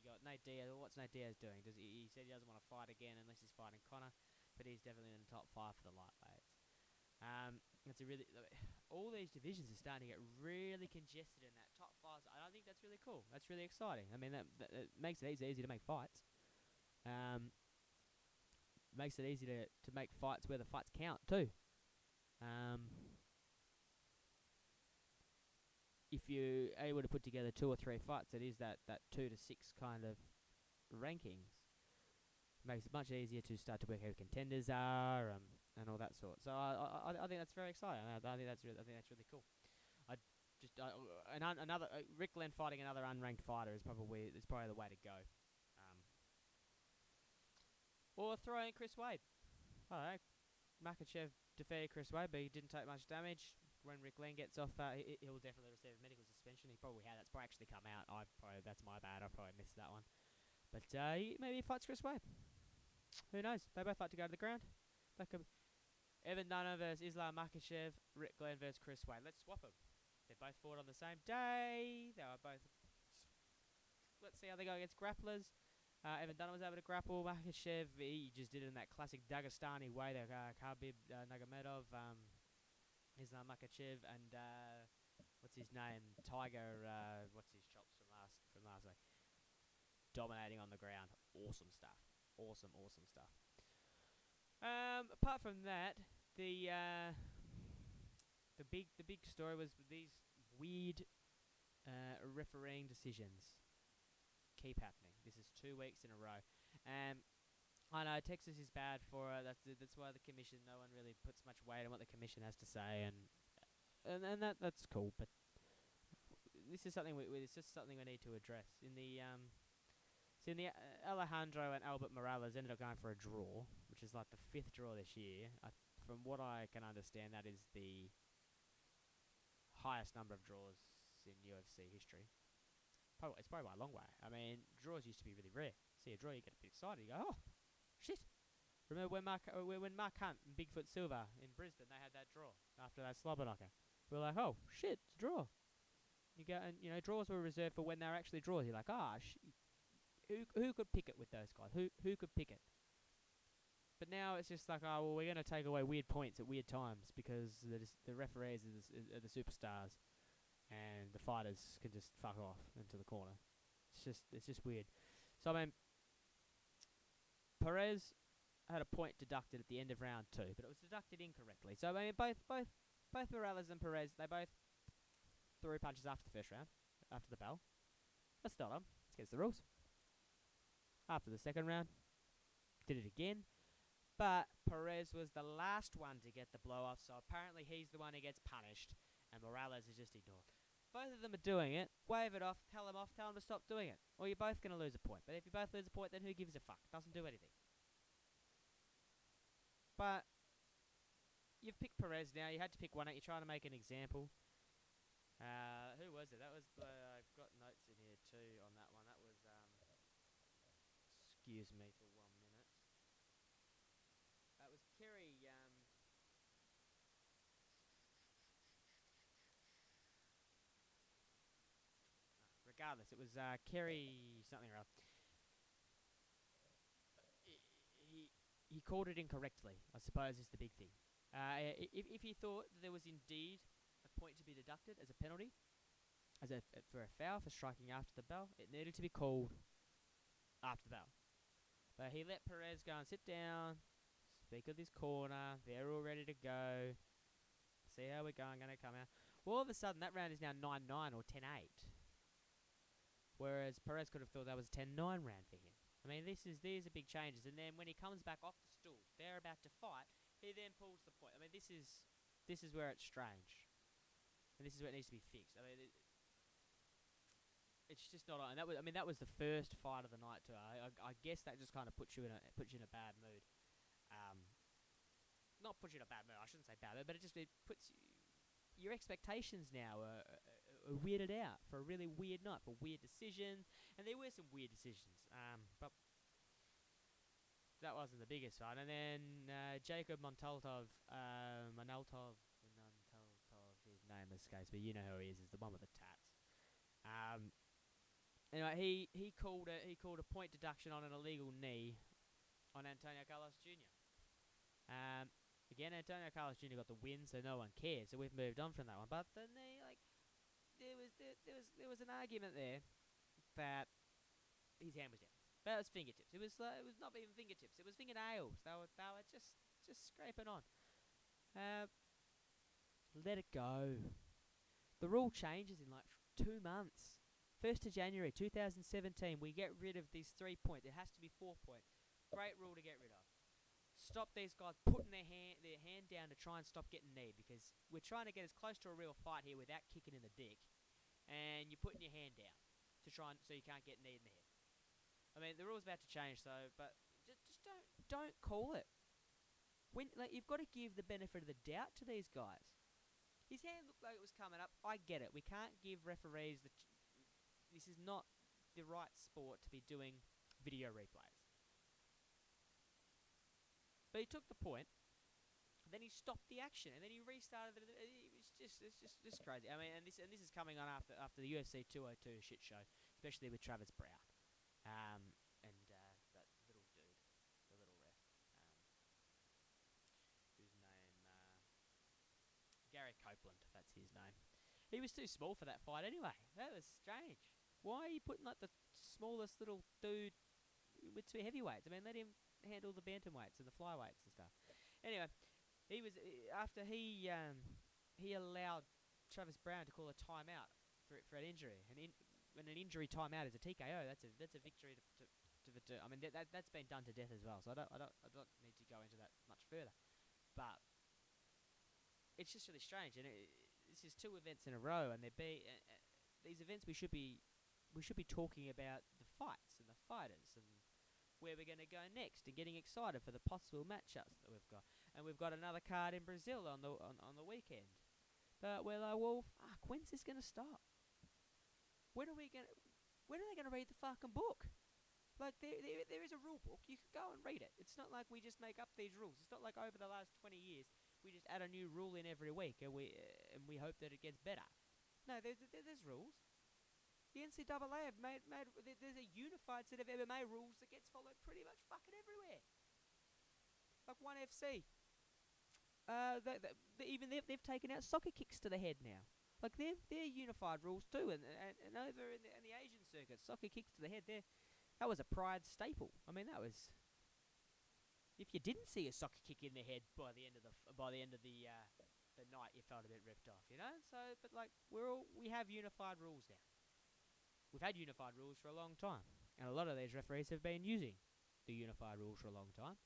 got Nate Diaz. What's Nate Diaz doing? He said he doesn't want to fight again unless he's fighting Conor, but he's definitely in the top 5 for the lightweights. All these divisions are starting to get really congested in that top 5. So I think that's really cool. That's really exciting. I mean, that makes it easy to make fights. Makes it easy to make fights where the fights count too. If you're able to put together 2 or 3 fights, it is that 2 to 6 kind of rankings. Makes it much easier to start to work out who contenders are and all that sort. So I think that's very exciting. I think that's really cool. Another Rick Glenn fighting another unranked fighter is probably the way to go. Or throw in Chris Wade. I don't know. Makhachev defeated Chris Wade, but he didn't take much damage. When Rick Glenn gets off, he'll definitely receive a medical suspension. He probably had. That's probably actually come out. That's my bad. I probably missed that one. But maybe he fights Chris Wade. Who knows? They both like to go to the ground. Evan Dunham versus Islam Makhachev. Rick Glenn versus Chris Wade. Let's swap them. They both fought on the same day. They were both. Let's see how they go against grapplers. Evan Dunham was able to grapple. Makhachev, he just did it in that classic Dagestani way. That Khabib Nurmagomedov, Islam Makhachev, and what's his name? Tiger. What's his chops from last week? Dominating on the ground. Awesome stuff. Awesome stuff. Apart from that, the big story was these weird refereeing decisions. keep happening. This is 2 weeks in a row. I know Texas is bad for it. That's why the commission. No one really puts much weight on what the commission has to say, and that's cool. But this is something it's just something we need to address. In the Alejandro and Albert Morales ended up going for a draw, which is like the 5th draw this year. From what I can understand, that is the highest number of draws in UFC history. It's probably by a long way. I mean, draws used to be really rare. See a draw, you get a bit excited. You go, oh, shit. Remember when Mark Hunt and Bigfoot Silva in Brisbane, they had that draw after that slobber knocker. We were like, oh, shit, it's a draw. You go, and, draws were reserved for when they were actually draws. You're like, who could pick it with those guys? Who could pick it? But now it's just like, oh, well, we're going to take away weird points at weird times because the referees are the superstars, and the fighters can just fuck off into the corner. It's just weird. So I mean, Perez had a point deducted at the end of round 2, but it was deducted incorrectly. So I mean, both Morales and Perez, they both threw punches after the first round, after the bell. That's not on. It's against the rules. After the second round, did it again. But Perez was the last one to get the blow-off, so apparently he's the one who gets punished, and Morales is just ignored. Both of them are doing it. Wave it off, tell them to stop doing it. Or you're both going to lose a point. But if you both lose a point, then who gives a fuck? It doesn't do anything. But you've picked Perez now. You had to pick one out. You're trying to make an example. Who was it? That was I've got notes in here too on that one. That was excuse me for 1 minute. That was Kerry. Regardless, it was Kerry something or other. He called it incorrectly, I suppose, is the big thing. If he thought that there was indeed a point to be deducted as a penalty, for a foul for striking after the bell, it needed to be called after the bell. But he let Perez go and sit down, speak of this corner. They're all ready to go. See how we're going, going to come out. Well, all of a sudden, that round is now 9-9 or 10-8. Whereas Perez could have thought that was a 10-9 round for him. I mean, these are big changes. And then when he comes back off the stool, they're about to fight, he then pulls the point. I mean, this is where it's strange. And this is where it needs to be fixed. I mean, it's just not on. And that was the first fight of the night too. I guess that just kind of puts you in a bad mood. Not puts you in a bad mood. I shouldn't say bad mood, but it puts your expectations now are weirded out for a really weird night, for weird decisions, and there were some weird decisions. But that wasn't the biggest fight. And then Jacob Montaltov, his name escapes me. You know who he is the one with the tats. Anyway, he called a point deduction on an illegal knee on Antonio Carlos Jr. Again, Antonio Carlos Jr. got the win, so no one cares. So we've moved on from that one. But then there was an argument there that his hand was down. But it was fingertips. It was not even fingertips. It was fingernails. They were just scraping on. Let it go. The rule changes in like 2 months. 1st of January 2017, we get rid of these 3 points. It has to be 4 points. Great rule to get rid of. Stop these guys putting their hand down to try and stop getting kneed, because we're trying to get as close to a real fight here without kicking in the dick, and you're putting your hand down so you can't get kneed in the head. I mean, the rule's about to change, but just don't call it. You've got to give the benefit of the doubt to these guys. His hand looked like it was coming up. I get it. We can't give referees this is not the right sport to be doing video replays. But he took the point, and then he stopped the action, and then he restarted it. It's just crazy. I mean, and this is coming on after the UFC 202 shit show, especially with Travis Brown, and that little dude, the little ref, whose name Gary Copeland. That's his name. He was too small for that fight anyway. That was strange. Why are you putting like the smallest little dude with 2 heavyweights? I mean, let him handle the bantamweights and the flyweights and stuff. Anyway, he was after he allowed Travis Brown to call a timeout for an injury, and when an injury timeout is a TKO, that's a victory to I mean that's been done to death as well. So I don't need to go into that much further. But it's just really strange, and this is 2 events in a row, and these events we should be talking about the fights and the fighters and where we're going to go next, and getting excited for the possible matchups that we've got. And we've got another card in Brazil on the weekend. But we're like, well, fuck, when's this going to stop? When are they going to read the fucking book? Like, there is a rule book. You can go and read it. It's not like we just make up these rules. It's not like over the last 20 years we just add a new rule in every week and we hope that it gets better. No, there's rules. The NCAA have made there's a unified set of MMA rules that gets followed pretty much fucking everywhere. Like 1FC. Even they've taken out soccer kicks to the head now. Like they're unified rules too, and over in the Asian circuit, soccer kicks to the head. That was a pride staple. I mean, that was. If you didn't see a soccer kick in the head by the end of the night, you felt a bit ripped off, you know. So, but like we have unified rules now. We've had unified rules for a long time, and a lot of these referees have been using the unified rules for a long time.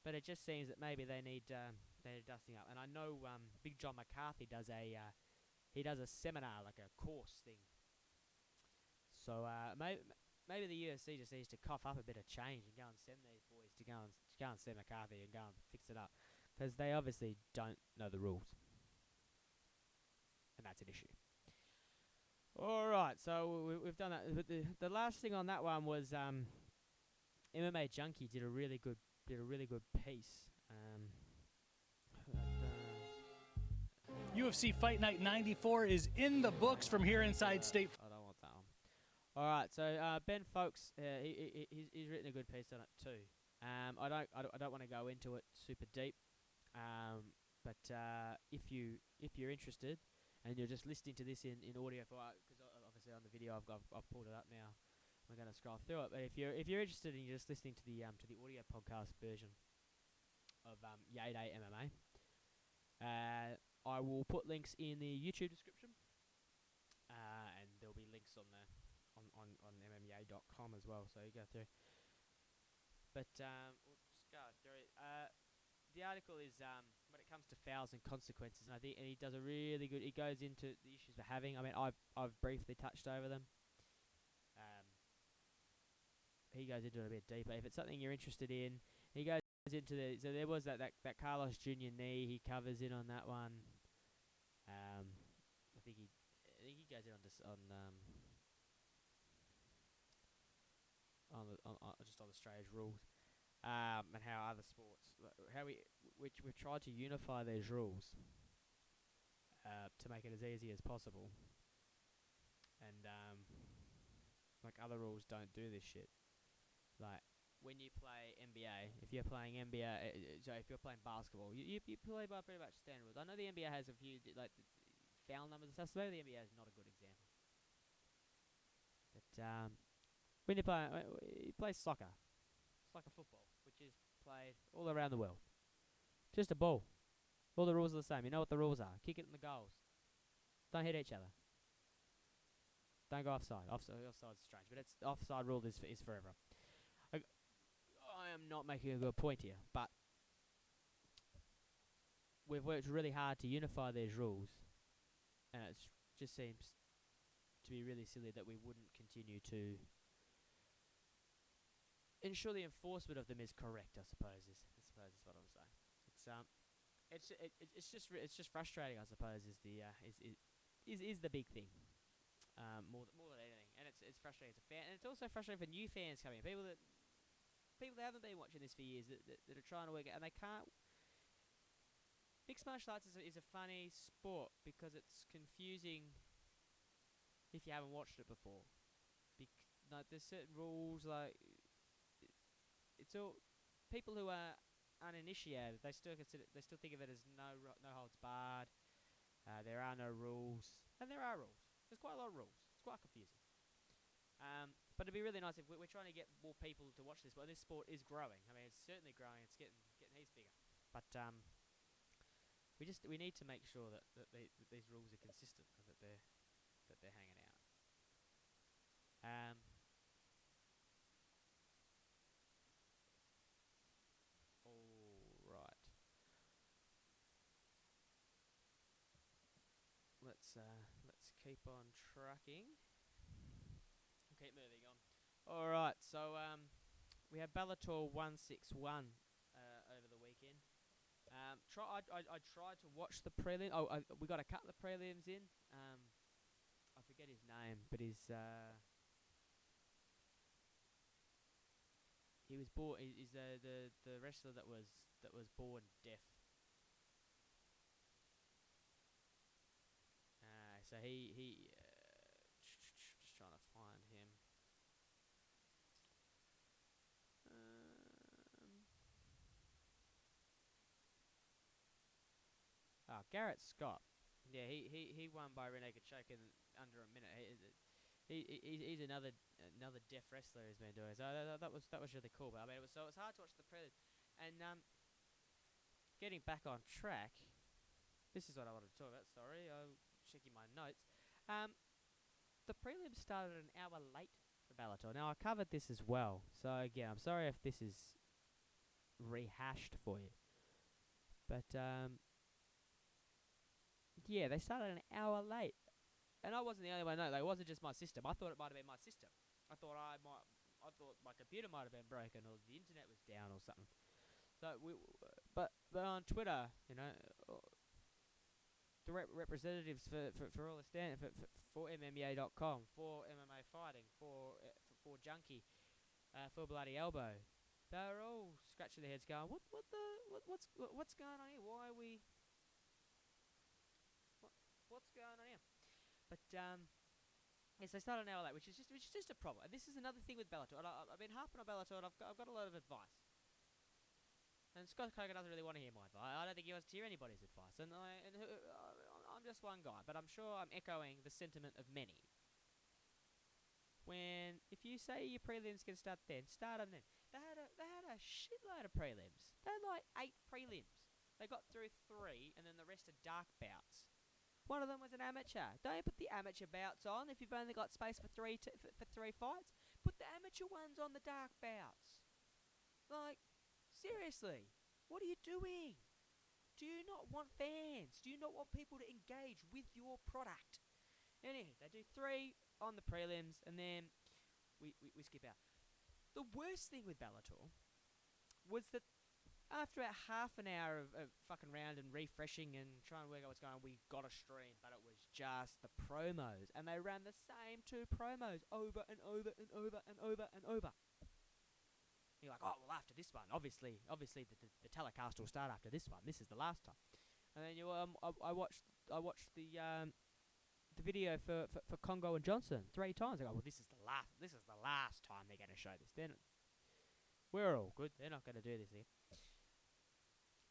But it just seems that maybe they need dusting up. And I know Big John McCarthy does a seminar, like a course thing. So maybe the UFC just needs to cough up a bit of change and go and send these boys to go and send McCarthy and go and fix it up, because they obviously don't know the rules, and that's an issue. All right, so we've done that. But the last thing on that one was MMAJunkie did a really good piece. UFC Fight Night 94 is in the books from here inside State. I don't want that one. All right, so Ben Fowlkes, he's written a good piece on it too. I don't want to go into it super deep, but if you're interested and you're just listening to this in audio, because obviously on the video I've pulled it up now. I'm going to scroll through it, but if you're interested and you're just listening to the audio podcast version of YAY Day MMA, I will put links in the YouTube description, and there'll be links on MMAJunkie.com as well, so you go through. But we'll just go through it. The article is when it comes to fouls and consequences, and he does a really good. He goes into the issues we're having. I mean, I've briefly touched over them. He goes into it a bit deeper. If it's something you're interested in, he goes into so there was that Carlos Jr. knee. He covers in on that one. I think he goes in just on Australia's rules, and how other sports, we've tried to unify these rules to make it as easy as possible, and like other rules don't do this shit. Like when you play NBA, if you're playing NBA, so if you're playing basketball, you play by pretty much standard rules. I know the NBA has a few like foul numbers and stuff, so maybe the NBA is not a good example. But when you play soccer, it's like a football, which is played all around the world. Just a ball. All the rules are the same. You know what the rules are. Kick it in the goals. Don't hit each other. Don't go offside. Offside's strange, but the offside rule is forever. I am not making a good point here, but we've worked really hard to unify these rules, and it just seems to be really silly that we wouldn't continue to ensure the enforcement of them is correct. I suppose is what I'm saying. It's just frustrating. I suppose is the big thing. More than anything, and it's frustrating as a fan, and it's also frustrating for new fans coming in. People that haven't been watching this for years that are trying to work it, and they can't. Mixed martial arts is a funny sport because it's confusing if you haven't watched it before. Like there's certain rules, like it's all people who are uninitiated. They still think of it as no holds barred. There are no rules, and there are rules. There's quite a lot of rules. It's quite confusing. But it'd be really nice if we're trying to get more people to watch this. But this sport is growing. I mean, it's certainly growing. It's getting heaps bigger. But we need to make sure that these rules are consistent and that they're hanging out. Um, all right. Let's keep on trucking. Keep moving on. All right. So we have Bellator 161 over the weekend. I tried to watch the prelim. We got a couple of prelims in. I forget his name, but he was born. He's the wrestler that was born deaf. So he just trying to find him. Garrett Scott. Yeah, he won by Renee Kachuk in under a minute. He's another deaf wrestler who's been doing. So that was really cool. But I mean, it was hard to watch the prelim. And getting back on track, this is what I wanted to talk about. Sorry, I'm checking my notes. The prelim started an hour late for Bellator. Now I covered this as well. So again, I'm sorry if this is rehashed for you. But yeah, they started an hour late. And I wasn't the only one. No, it wasn't just my system. I thought it might have been my system. I thought my computer might have been broken, or the internet was down, or something. So but on Twitter, the representatives for all the stand for MMAJunkie, for MMA fighting, for Junkie, for Bloody Elbow, they're all scratching their heads, going, what's going on here? Why are we? What's going on here? But yes, they started an hour late, which is just a problem. And this is another thing with Bellator. And I've been harping on Bellator, and I've got a lot of advice. And Scott Coker doesn't really want to hear my advice. I don't think he wants to hear anybody's advice. And I'm just one guy, but I'm sure I'm echoing the sentiment of many. If you say your prelims can start then, start them then. They had a shitload of prelims. They had like 8 prelims. They got through 3, and then the rest are dark bouts. One of them was an amateur. Don't put the amateur bouts on if you've only got space for 3 fights. Put the amateur ones on the dark bouts. Like, seriously, what are you doing? Do you not want fans? Do you not want people to engage with your product? Anyway, they do 3 on the prelims, and then we skip out. The worst thing with Bellator was that after about half an hour of fucking round and refreshing and trying to work out what's going on, we got a stream, but it was just the promos. And they ran the same 2 promos over and over and over and over and over. You're like, oh, well, after this one, obviously the telecast will start after this one. This is the last time. And then I watched the video for Congo and Johnson 3 times. I go, well, this is the last time they're going to show this. We're all good. They're not going to do this again.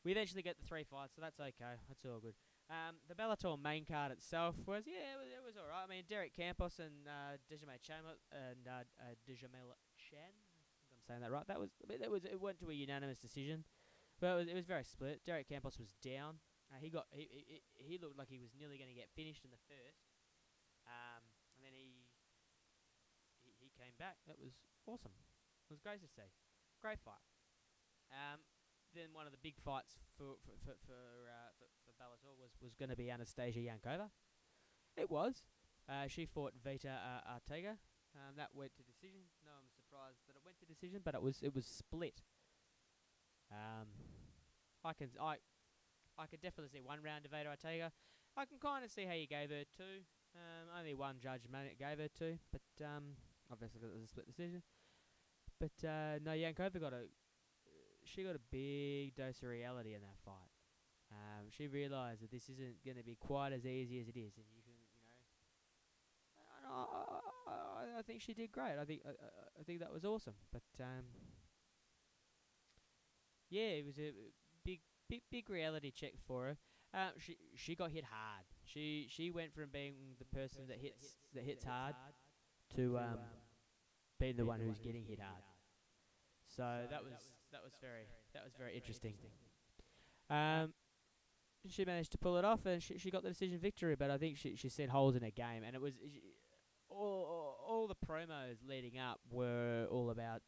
We eventually get the 3 fights, so that's okay. That's all good. The Bellator main card itself was, it was all right. I mean, Derek Campos and Djamil Chan and Djamil Chan. I think I'm saying that right. It went to a unanimous decision, but it was very split. Derek Campos was down. He looked like he was nearly going to get finished in the first, and then he came back. That was awesome. It was great to see. Great fight. Then one of the big fights for Bellator was going to be Anastasia Yankova. It was. She fought Vita Arteaga. That went to decision. No, I'm surprised that it went to decision, but it was split. I could definitely see one round to Vita Arteaga. I can kind of see how you gave her 2. Only one judge gave her 2, but obviously it was a split decision. But no, Yankova got a big dose of reality in that fight. She realised that this isn't going to be quite as easy as it is, and you can, I think she did great. I think that was awesome. But yeah, it was a big reality check for her. She got hit hard. She went from being the person that hits hard to being the one who's getting hit hard. So that was very interesting. She managed to pull it off, and she got the decision victory. But I think she seen holes in her game, and it was all all the promos leading up were all about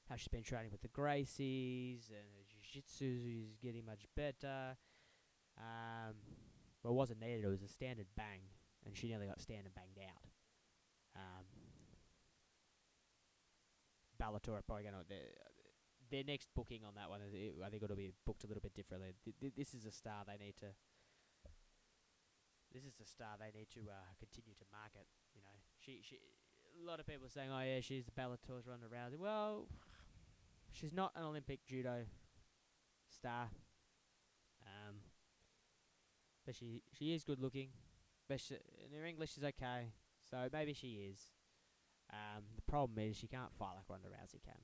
how she's been training with the Gracies and her jiu-jitsu is getting much better. Well, it wasn't needed. It was a standard bang, and she nearly got standard banged out. Bellator are probably going to... Their next booking on that one, I think it'll be booked a little bit differently. This is a star they need to... This is the star they need to continue to market. You know, she. A lot of people are saying, "Oh yeah, she's the Bellator's Ronda Rousey." Well, she's not an Olympic judo star. But she is good looking. But and her English is okay, so maybe she is. The problem is she can't fight like Ronda Rousey can.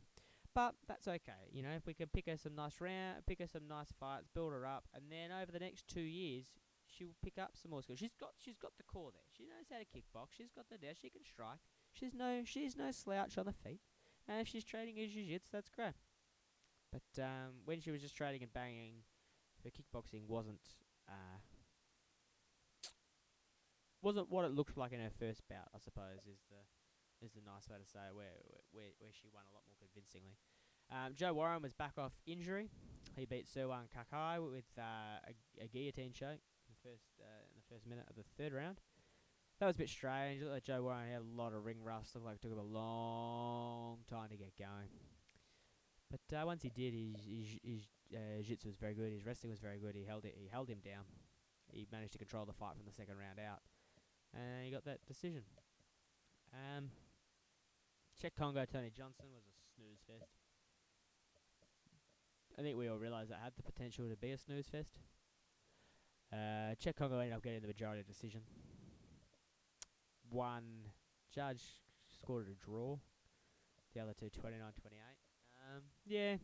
But that's okay. You know, if we can pick her some nice fights, build her up, and then over the next 2 years, she will pick up some more skills. She's got the core there. She knows how to kickbox. She's got the dash. She can strike. She's no slouch on the feet. And if she's training in jiu-jitsu, that's great. But when she was just training and banging, her kickboxing wasn't what it looked like in her first bout. I suppose is the nice way to say it, where she won a lot more convincingly. Joe Warren was back off injury. He beat Serwan Kakai with a guillotine choke in the first minute of the third round. That was a bit strange. It looked like Joe Warren had a lot of ring rust. Looked like it took him a long time to get going. But once he did, his jiu-jitsu was very good. His wrestling was very good. He held him down. He managed to control the fight from the second round out, and he got that decision. Czech Congo Tony Johnson was a snooze fest. I think we all realised that had the potential to be a snooze fest. Czech Congo ended up getting the majority decision. One judge scored a draw. The other two 29-28. Yeah, it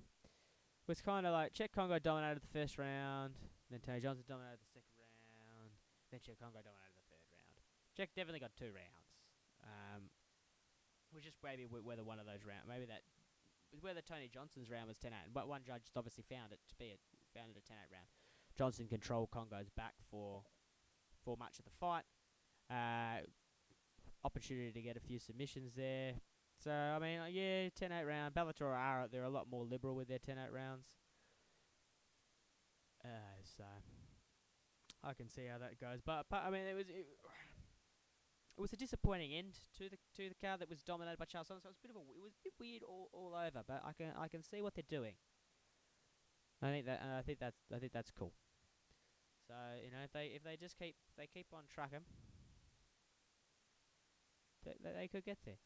was kind of like Czech Congo dominated the first round, then Tony Johnson dominated the second round, then Czech Congo dominated the third round. Czech definitely got 2 rounds. Was just maybe whether one of those rounds, maybe that whether Tony Johnson's round was 10-8, but one judge obviously found it a 10-8 round. Johnson controlled Congo's back for much of the fight. Opportunity to get a few submissions there. So I mean, yeah, 10-8 round. Bellator they're a lot more liberal with their 10-8 rounds. So I can see how that goes. But I mean, it was a disappointing end to the card that was dominated by Chael Sonnen. So it was a bit weird all over. But I can see what they're doing. I think that's cool. So you know, if they just keep on trucking, they could get there.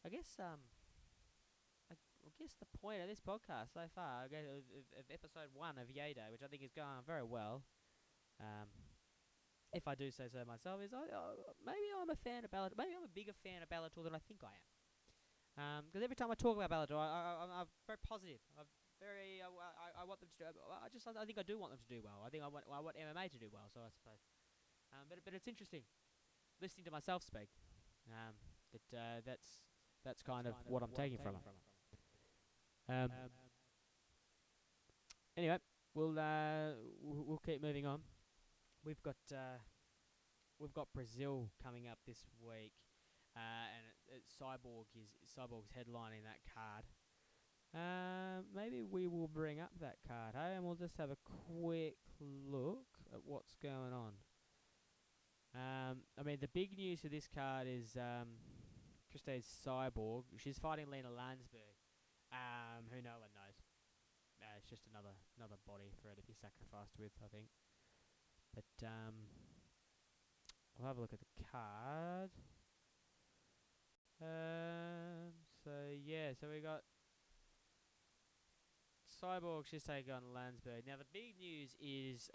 I guess the point of this podcast so far, of episode 1 of Yay Day, which I think is going very well. If I do say so myself, is maybe I'm a fan of Bellator. Maybe I'm a bigger fan of Bellator than I think I am. Because every time I talk about Bellator, I'm very positive. I want them to do. I think I do want them to do well. I think I want MMA to do well. So I suppose. But it's interesting listening to myself speak. That's kind of what I'm taking from it. Anyway, we'll keep moving on. We've got Brazil coming up this week, and Cyborg's headlining that card. Maybe we will bring up that card, hey, and we'll just have a quick look at what's going on. I mean, the big news for this card is Cris Cyborg. She's fighting Lena Landsberg, who no one knows. It's just another body for her to be sacrificed with, I think. But we'll have a look at the card. So we got Cyborg. She's taking on Landsberg. Now the big news is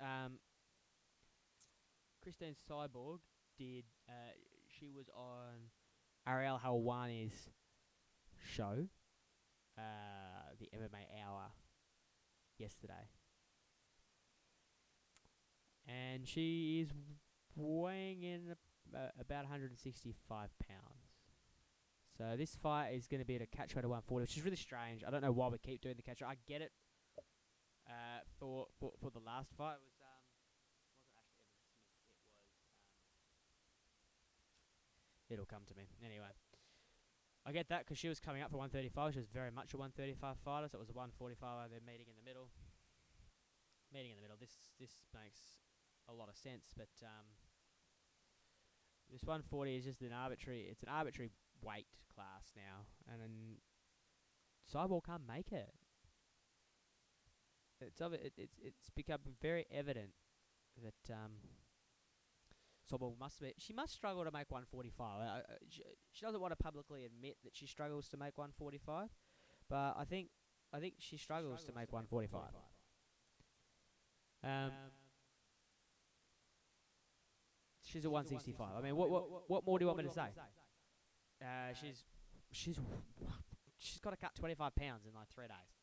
Cris Cyborg she was on Ariel Helwani's show, the MMA Hour, yesterday. And she is weighing in about 165 pounds. So this fight is going to be at a catchweight of 140, which is really strange. I don't know why we keep doing the catchweight. I get it. For the last fight, it wasn't actually Evan Smith. it'll come to me. Anyway, I get that because she was coming up for 135. She was very much a 135 fighter, so it was a 145. They're meeting in the middle. This makes a lot of sense, but this 140 is just an arbitrary. It's an arbitrary weight class now, and then Cyborg can't make it. It's become very evident that Cyborg must struggle to make 145. She doesn't want to publicly admit that she struggles to make 145, but I think she struggles to make 145. She's a 165. I mean, what more do you want me to say? She's got to cut 25 pounds in like 3 days.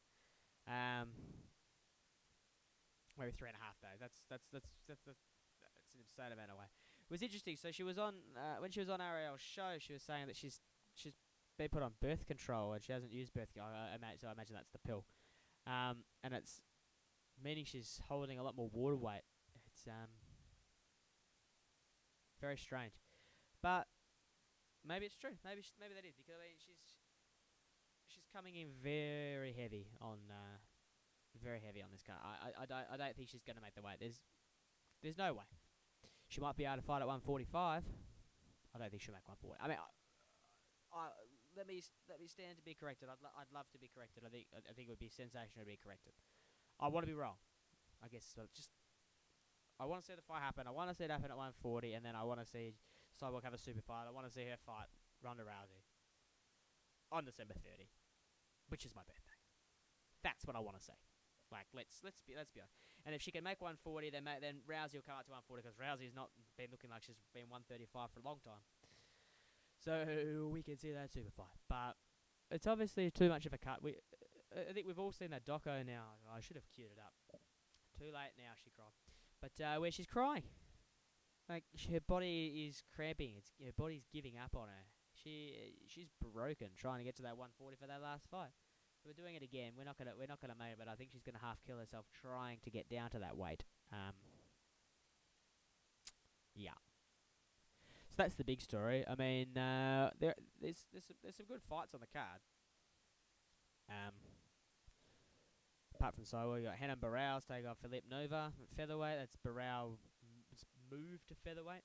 Maybe 3.5 days. That's an insane amount of weight. It was interesting. So she was on when she was on Ariel's show. She was saying that she's been put on birth control and she hasn't used birth control. So I imagine that's the pill. And it's meaning she's holding a lot more water weight. It's very strange, but maybe it's true. Maybe that is because I mean she's coming in very heavy on this card. I don't think she's gonna make the weight. There's no way. She might be able to fight at 145. I don't think she'll make 140. I mean, let me stand to be corrected. I'd love to be corrected. I think it would be sensational to be corrected. I want to be wrong. I guess so. I want to see the fight happen. I want to see it happen at 140, and then I want to see Cyborg have a super fight. I want to see her fight Ronda Rousey on December 30, which is my birthday. That's what I want to see. Like, let's be honest. And if she can make 140, then Rousey will come up to 140 because Rousey's not been looking like she's been 135 for a long time. So we can see that super fight, but it's obviously too much of a cut. I think we've all seen that doco now. I should have queued it up. Too late now. She cried, but where she's crying, like her body is cramping. Her body's giving up on her. She's broken trying to get to that 140 for that last fight. So we're doing it again. We're not gonna make it, but I think she's gonna half kill herself trying to get down to that weight. Yeah. So that's the big story. I mean, there's some good fights on the card. Apart from Cyborg, we got Renan Barão's take off Philippe Nova at featherweight. That's Barão moved to featherweight.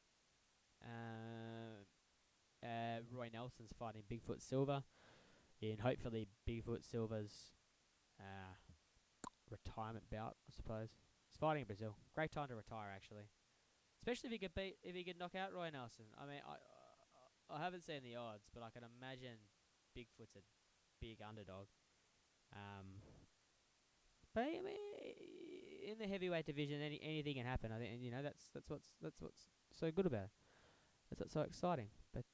Roy Nelson's fighting Bigfoot Silva in hopefully Bigfoot Silva's retirement bout, I suppose. He's fighting in Brazil. Great time to retire, actually. Especially if he could knock out Roy Nelson. I mean, I haven't seen the odds, but I can imagine Bigfoot's a big underdog. But I mean, in the heavyweight division, anything can happen. I think, and that's what's so good about it. That's what's so exciting. But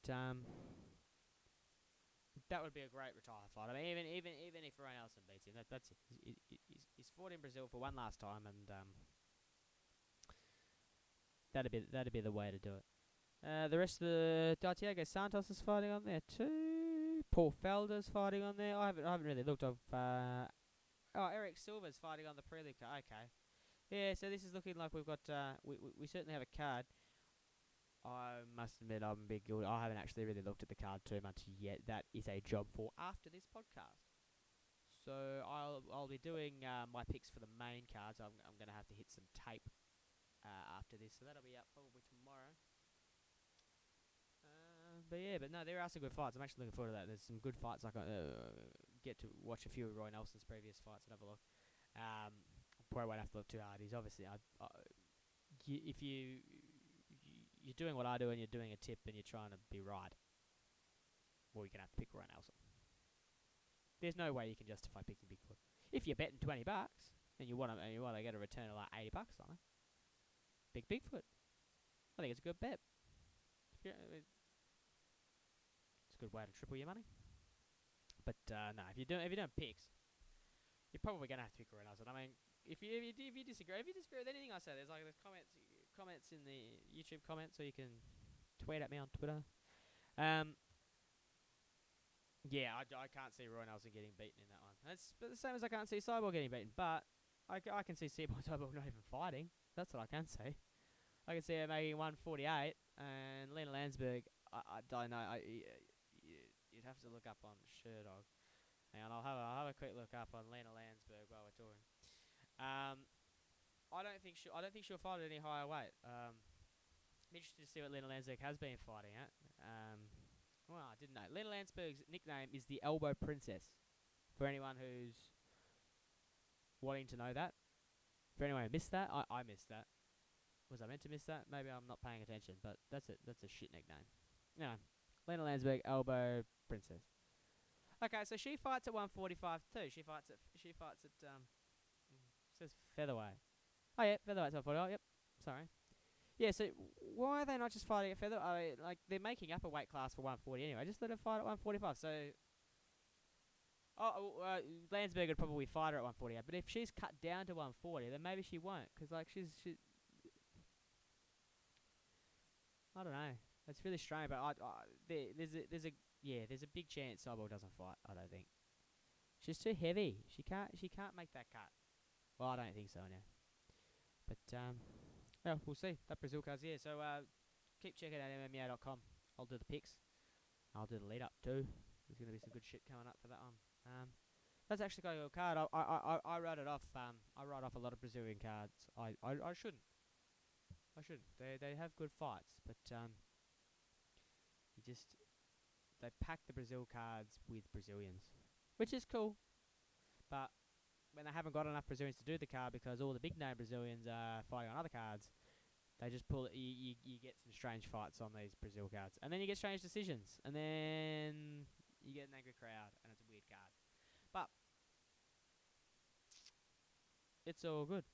that would be a great retire fight. I mean, even if Roy Nelson beats him, that's it. He's fought in Brazil for one last time, and that'd be the way to do it. The rest of the Diego Santos is fighting on there too. Paul Felder's fighting on there. I haven't really looked. Eric Silva's fighting on the prelude card. Okay, yeah. So this is looking like we've got. We certainly have a card. I must admit, I'm a bit guilty. I haven't actually really looked at the card too much yet. That is a job for after this podcast. So I'll be doing my picks for the main cards. I'm gonna have to hit some tape after this, so that'll be up probably tomorrow. But no, there are some good fights. I'm actually looking forward to that. There's some good fights. I can get to watch a few of Roy Nelson's previous fights and have a look. Probably won't have to look too hard. He's obviously, if you're doing what I do and you're doing a tip and you're trying to be right, well, you're gonna have to pick Roy Nelson. There's no way you can justify picking Bigfoot. If you're betting $20 and you want to get a return of like $80 on it, pick Bigfoot. I think it's a good bet. It's a good way to triple your money. But no, if you're doing picks, you're probably gonna have to pick Roy Nelson. I mean, if you disagree with anything I say, there's comments in the YouTube comments, so you can tweet at me on Twitter. Yeah, I can't see Roy Nelson getting beaten in that one. That's the same as I can't see Cyborg getting beaten, but I can see Cyborg not even fighting. That's what I can see. I can see her making 148, and Lena Landsberg, I don't know. You'd have to look up on Sherdog. And I'll have a quick look up on Lena Landsberg while we're talking. I don't think she'll fight at any higher weight. I'm interested to see what Lena Landsberg has been fighting at. Well, I didn't know. Lena Landsberg's nickname is the Elbow Princess. For anyone who's wanting to know that. For anyone who missed that, I missed that. Was I meant to miss that? Maybe I'm not paying attention, but that's it. That's a shit nickname. No, Lena Landsberg, Elbow Princess. Okay, so she fights at 145 too. She fights at says featherweight. Oh yeah, featherweight's 145. Yep. Sorry. Yeah. So why are they not just fighting at featherweight? I mean, like they're making up a weight class for 140 anyway. Just let her fight at 145. So. Landsberg would probably fight her at 148, but if she's cut down to 140, then maybe she won't, because like she. I don't know. It's really strange, but there's a big chance Cyborg doesn't fight. I don't think she's too heavy. She can't make that cut. Well, I don't think so now. But yeah, we'll see. That Brazil card's here, so keep checking out MMAJunkie.com. I'll do the picks. I'll do the lead up too. There's gonna be some good shit coming up for that one. That's actually got a good card. I wrote it off. I write off a lot of Brazilian cards. I shouldn't. I shouldn't. They have good fights, but they pack the Brazil cards with Brazilians, which is cool. But when they haven't got enough Brazilians to do the card because all the big name Brazilians are fighting on other cards, they just pull it. You get some strange fights on these Brazil cards, and then you get strange decisions, and then you get an angry crowd, and it's a weird card. But it's all good.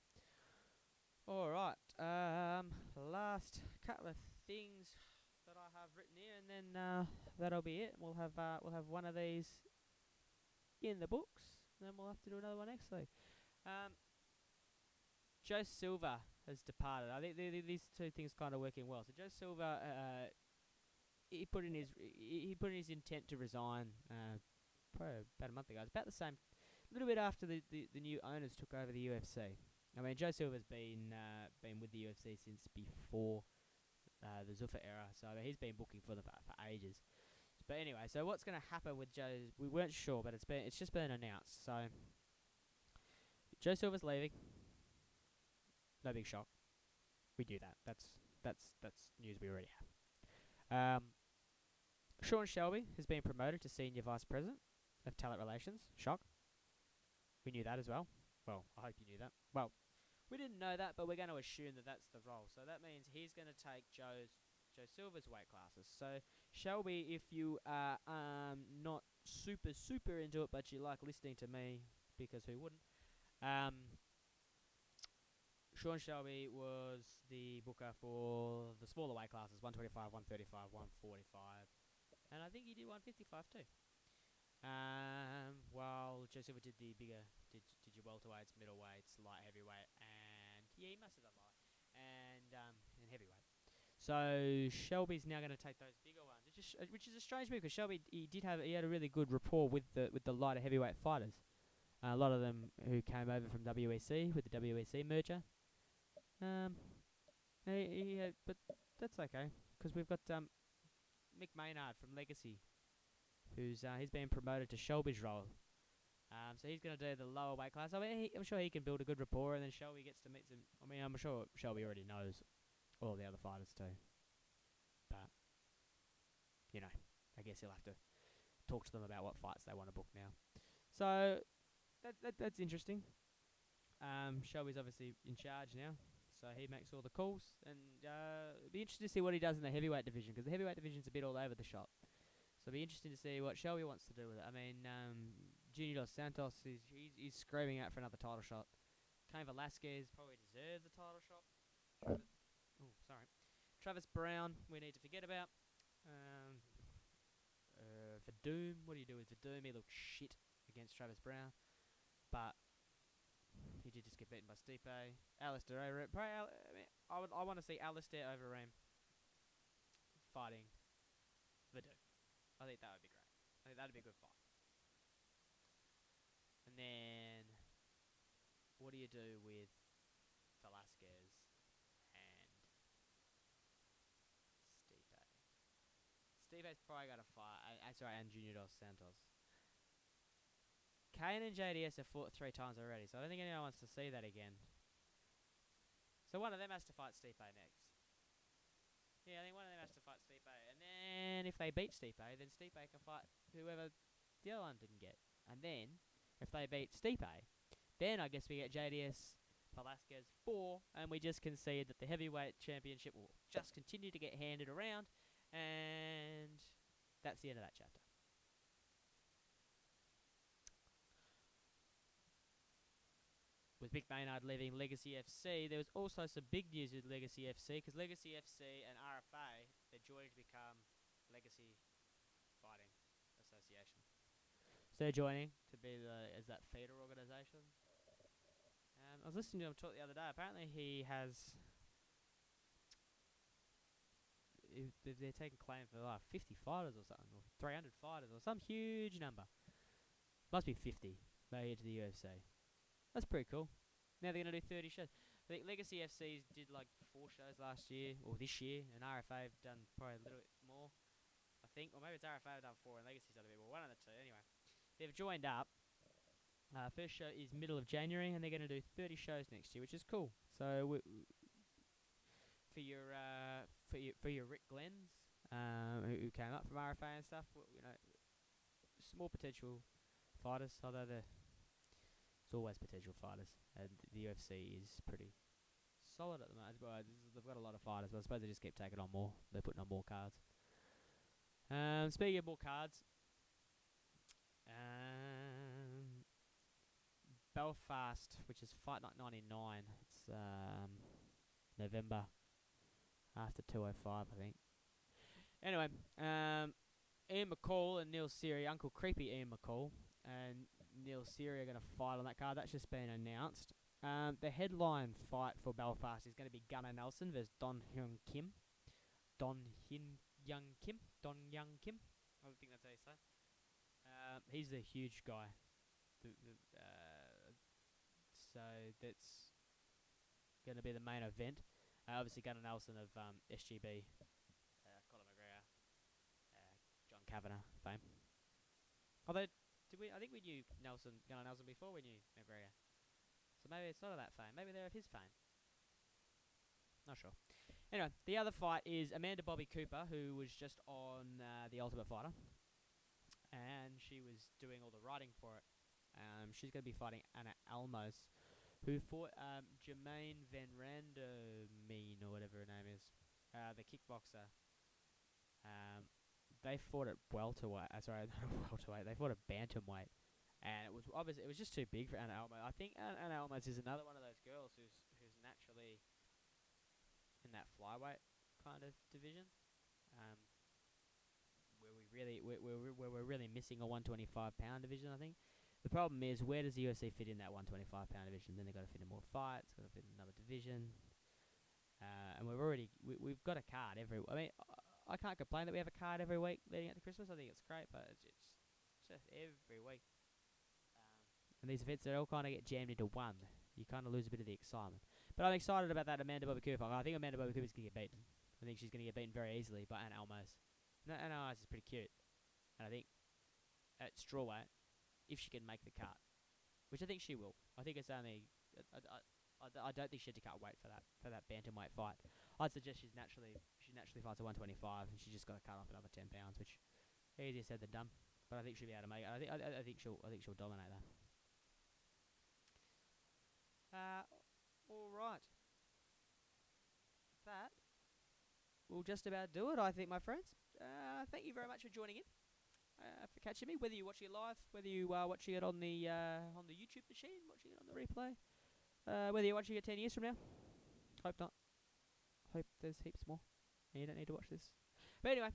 All right. Last couple of things that I have written here, and then that'll be it. We'll have one of these in the books, and then we'll have to do another one next week. Joe Silva has departed. I think these two things kind of working well. So Joe Silva, he put in his intent to resign probably about a month ago. It's about the same, a little bit after the new owners took over the UFC. I mean, Joe Silva's been with the UFC since before the Zuffa era, so he's been booking for them for ages. But anyway, so what's going to happen with Joe? We weren't sure, but it's just been announced. So Joe Silva's leaving. No big shock. We knew that. That's news we already have. Sean Shelby has been promoted to Senior Vice President of Talent Relations. Shock. We knew that as well. Well, I hope you knew that. Well, we didn't know that, but we're going to assume that that's the role. So that means he's going to take Joe Silva's weight classes. So Shelby, if you are not super into it, but you like listening to me, because who wouldn't? Sean Shelby was the booker for the smaller weight classes, 125, 135, 145, and I think he did 155 too. While Joe Silva did the bigger, did your welterweights, middleweights, light heavyweight, and yeah, he must have done light and heavyweight. So Shelby's now going to take those bigger ones, which is a strange move because Shelby he had a really good rapport with the lighter heavyweight fighters. A lot of them who came over from WEC with the WEC merger. But that's okay because we've got Mick Maynard from Legacy, who's he's been promoted to Shelby's role. So he's going to do the lower weight class. I mean, I'm sure he can build a good rapport, and then Shelby gets to meet some. I mean, I'm sure Shelby already knows all the other fighters too. But I guess he'll have to talk to them about what fights they want to book now. So that's interesting. Shelby's obviously in charge now. So he makes all the calls, and it'll be interesting to see what he does in the heavyweight division, because the heavyweight division's a bit all over the shop. So it'll be interesting to see what Shelby wants to do with it. I mean, Junior Dos Santos, he's screaming out for another title shot. Cain Velasquez probably deserves a title shot. Travis Brown, we need to forget about. Verdum, what do you do with Verdum? He looked shit against Travis Brown, but he did just get beaten by Stipe. Alistair Overeem. I want to see Alistair Overeem fighting Verdum. I think that would be great. I think that'd be a good fight. And then, what do you do with Velasquez and Stipe? Stipe's probably got to fight. And Junior Dos Santos. Kane and JDS have fought 3 times already, so I don't think anyone wants to see that again. So one of them has to fight Stipe next. Yeah, I think one of them has to fight Stipe. And then if they beat Stipe, then Stipe can fight whoever the other one didn't get. And then, if they beat Stipe, then I guess we get JDS Velasquez 4, and we just concede that the heavyweight championship will just continue to get handed around, and that's the end of that chapter. With Mick Maynard leaving Legacy FC, there was also some big news with Legacy FC, because Legacy FC and RFA, they're joining to become Legacy Fighting Association. So they're joining to be as that feeder organisation. I was listening to him talk the other day. Apparently he has... They're taking claim for like 50 fighters or something, or 300 fighters, or some huge number. Must be 50, made it to the UFC. That's pretty cool. Now they're going to do 30 shows. I think Legacy FC's did like 4 shows last year, or this year, and RFA have done probably a little bit more, I think. Or maybe it's RFA have done 4 and Legacy's done a bit more. One of the two, anyway. They've joined up. First show is middle of January, and they're going to do 30 shows next year, which is cool. So for your Rick Glens, who came up from RFA and stuff, small potential fighters, although it's always potential fighters, and the UFC is pretty solid at the moment. They've got a lot of fighters, but I suppose they just keep taking on more. They're putting on more cards. Speaking of more cards, Belfast, which is Fight Night 99. It's November after 205, I think. Anyway, Ian McCall and Neil Seary, Uncle Creepy Ian McCall and Neil Seary are going to fight on that card. That's just been announced. The headline fight for Belfast is going to be Gunnar Nelson versus Don Hyun Kim. Don Hyun Kim. I think that's how you say it. He's a huge guy. So that's going to be the main event. Obviously, Gunnar Nelson of SGB, Conor McGregor, John Kavanagh fame. Although, I think we knew Gunnar Nelson before we knew McGregor. So maybe it's not of that fame. Maybe they're of his fame. Not sure. Anyway, the other fight is Amanda Bobby Cooper, who was just on The Ultimate Fighter. And she was doing all the writing for it. She's going to be fighting Anna Almos, who fought Jermaine Van Randermeen, or whatever her name is, the kickboxer. They fought at welterweight. Sorry, not welterweight. They fought at bantamweight, and it was just too big for Anna Almos. I think Anna Almos is another one of those girls who's naturally in that flyweight kind of division, where we're really missing a 125-pound division. I think the problem is, where does the UFC fit in that 125-pound division? Then they've got to fit in more fights, got to fit in another division, and we've got a card every. I mean, I can't complain that we have a card every week leading up to Christmas. I think it's great, but it's just every week. And these events, they all kind of get jammed into one. You kind of lose a bit of the excitement. But I'm excited about that Amanda Bobby Cooper. I think Amanda Bobby Cooper's going to get beaten. I think she's going to get beaten very easily by Anna Almos. Anna Almos is pretty cute. And I think at strawweight, if she can make the cut, which I think she will. I think it's only... I don't think she had to cut weight for that bantamweight fight. I'd suggest she naturally fights at 125, and she's just got to cut off another 10 pounds, which easier said than done. But I think she'll be able to make it. I think she'll dominate that. All right. That will just about do it, I think, my friends. Thank you very much for joining in. For catching me, whether you're watching it live, whether you are watching it on the YouTube machine, watching it on the replay, whether you're watching it 10 years from now. Hope not. Hope there's heaps more, and you don't need to watch this. But anyway,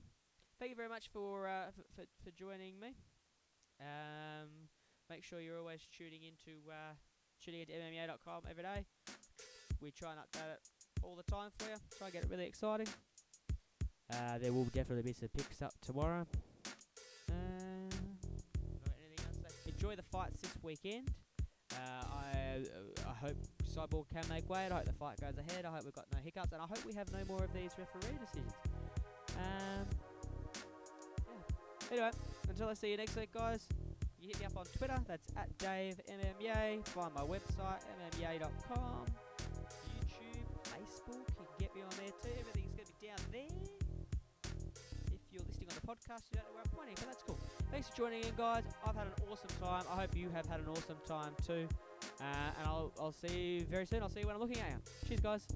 thank you very much for joining me. Make sure you're always tuning into MMAJunkie.com every day. We try and update it all the time for you. Try and get it really exciting. There will definitely be some picks up tomorrow. Anything else? Enjoy the fights this weekend. I hope Cyborg can make weight. I hope the fight goes ahead. I hope we've got no hiccups, and I hope we have no more of these referee decisions. Anyway, until I see you next week, guys, you hit me up on Twitter. That's at Dave MMAJunkie. Find my website, MMAJunkie.com. YouTube, Facebook, you can get me on there too. Everything's going to be down there. If you're listening on the podcast, you don't know where I'm pointing, but that's cool. Thanks for joining in, guys. I've had an awesome time. I hope you have had an awesome time too. And I'll see you very soon. I'll see you when I'm looking at you. Cheers, guys.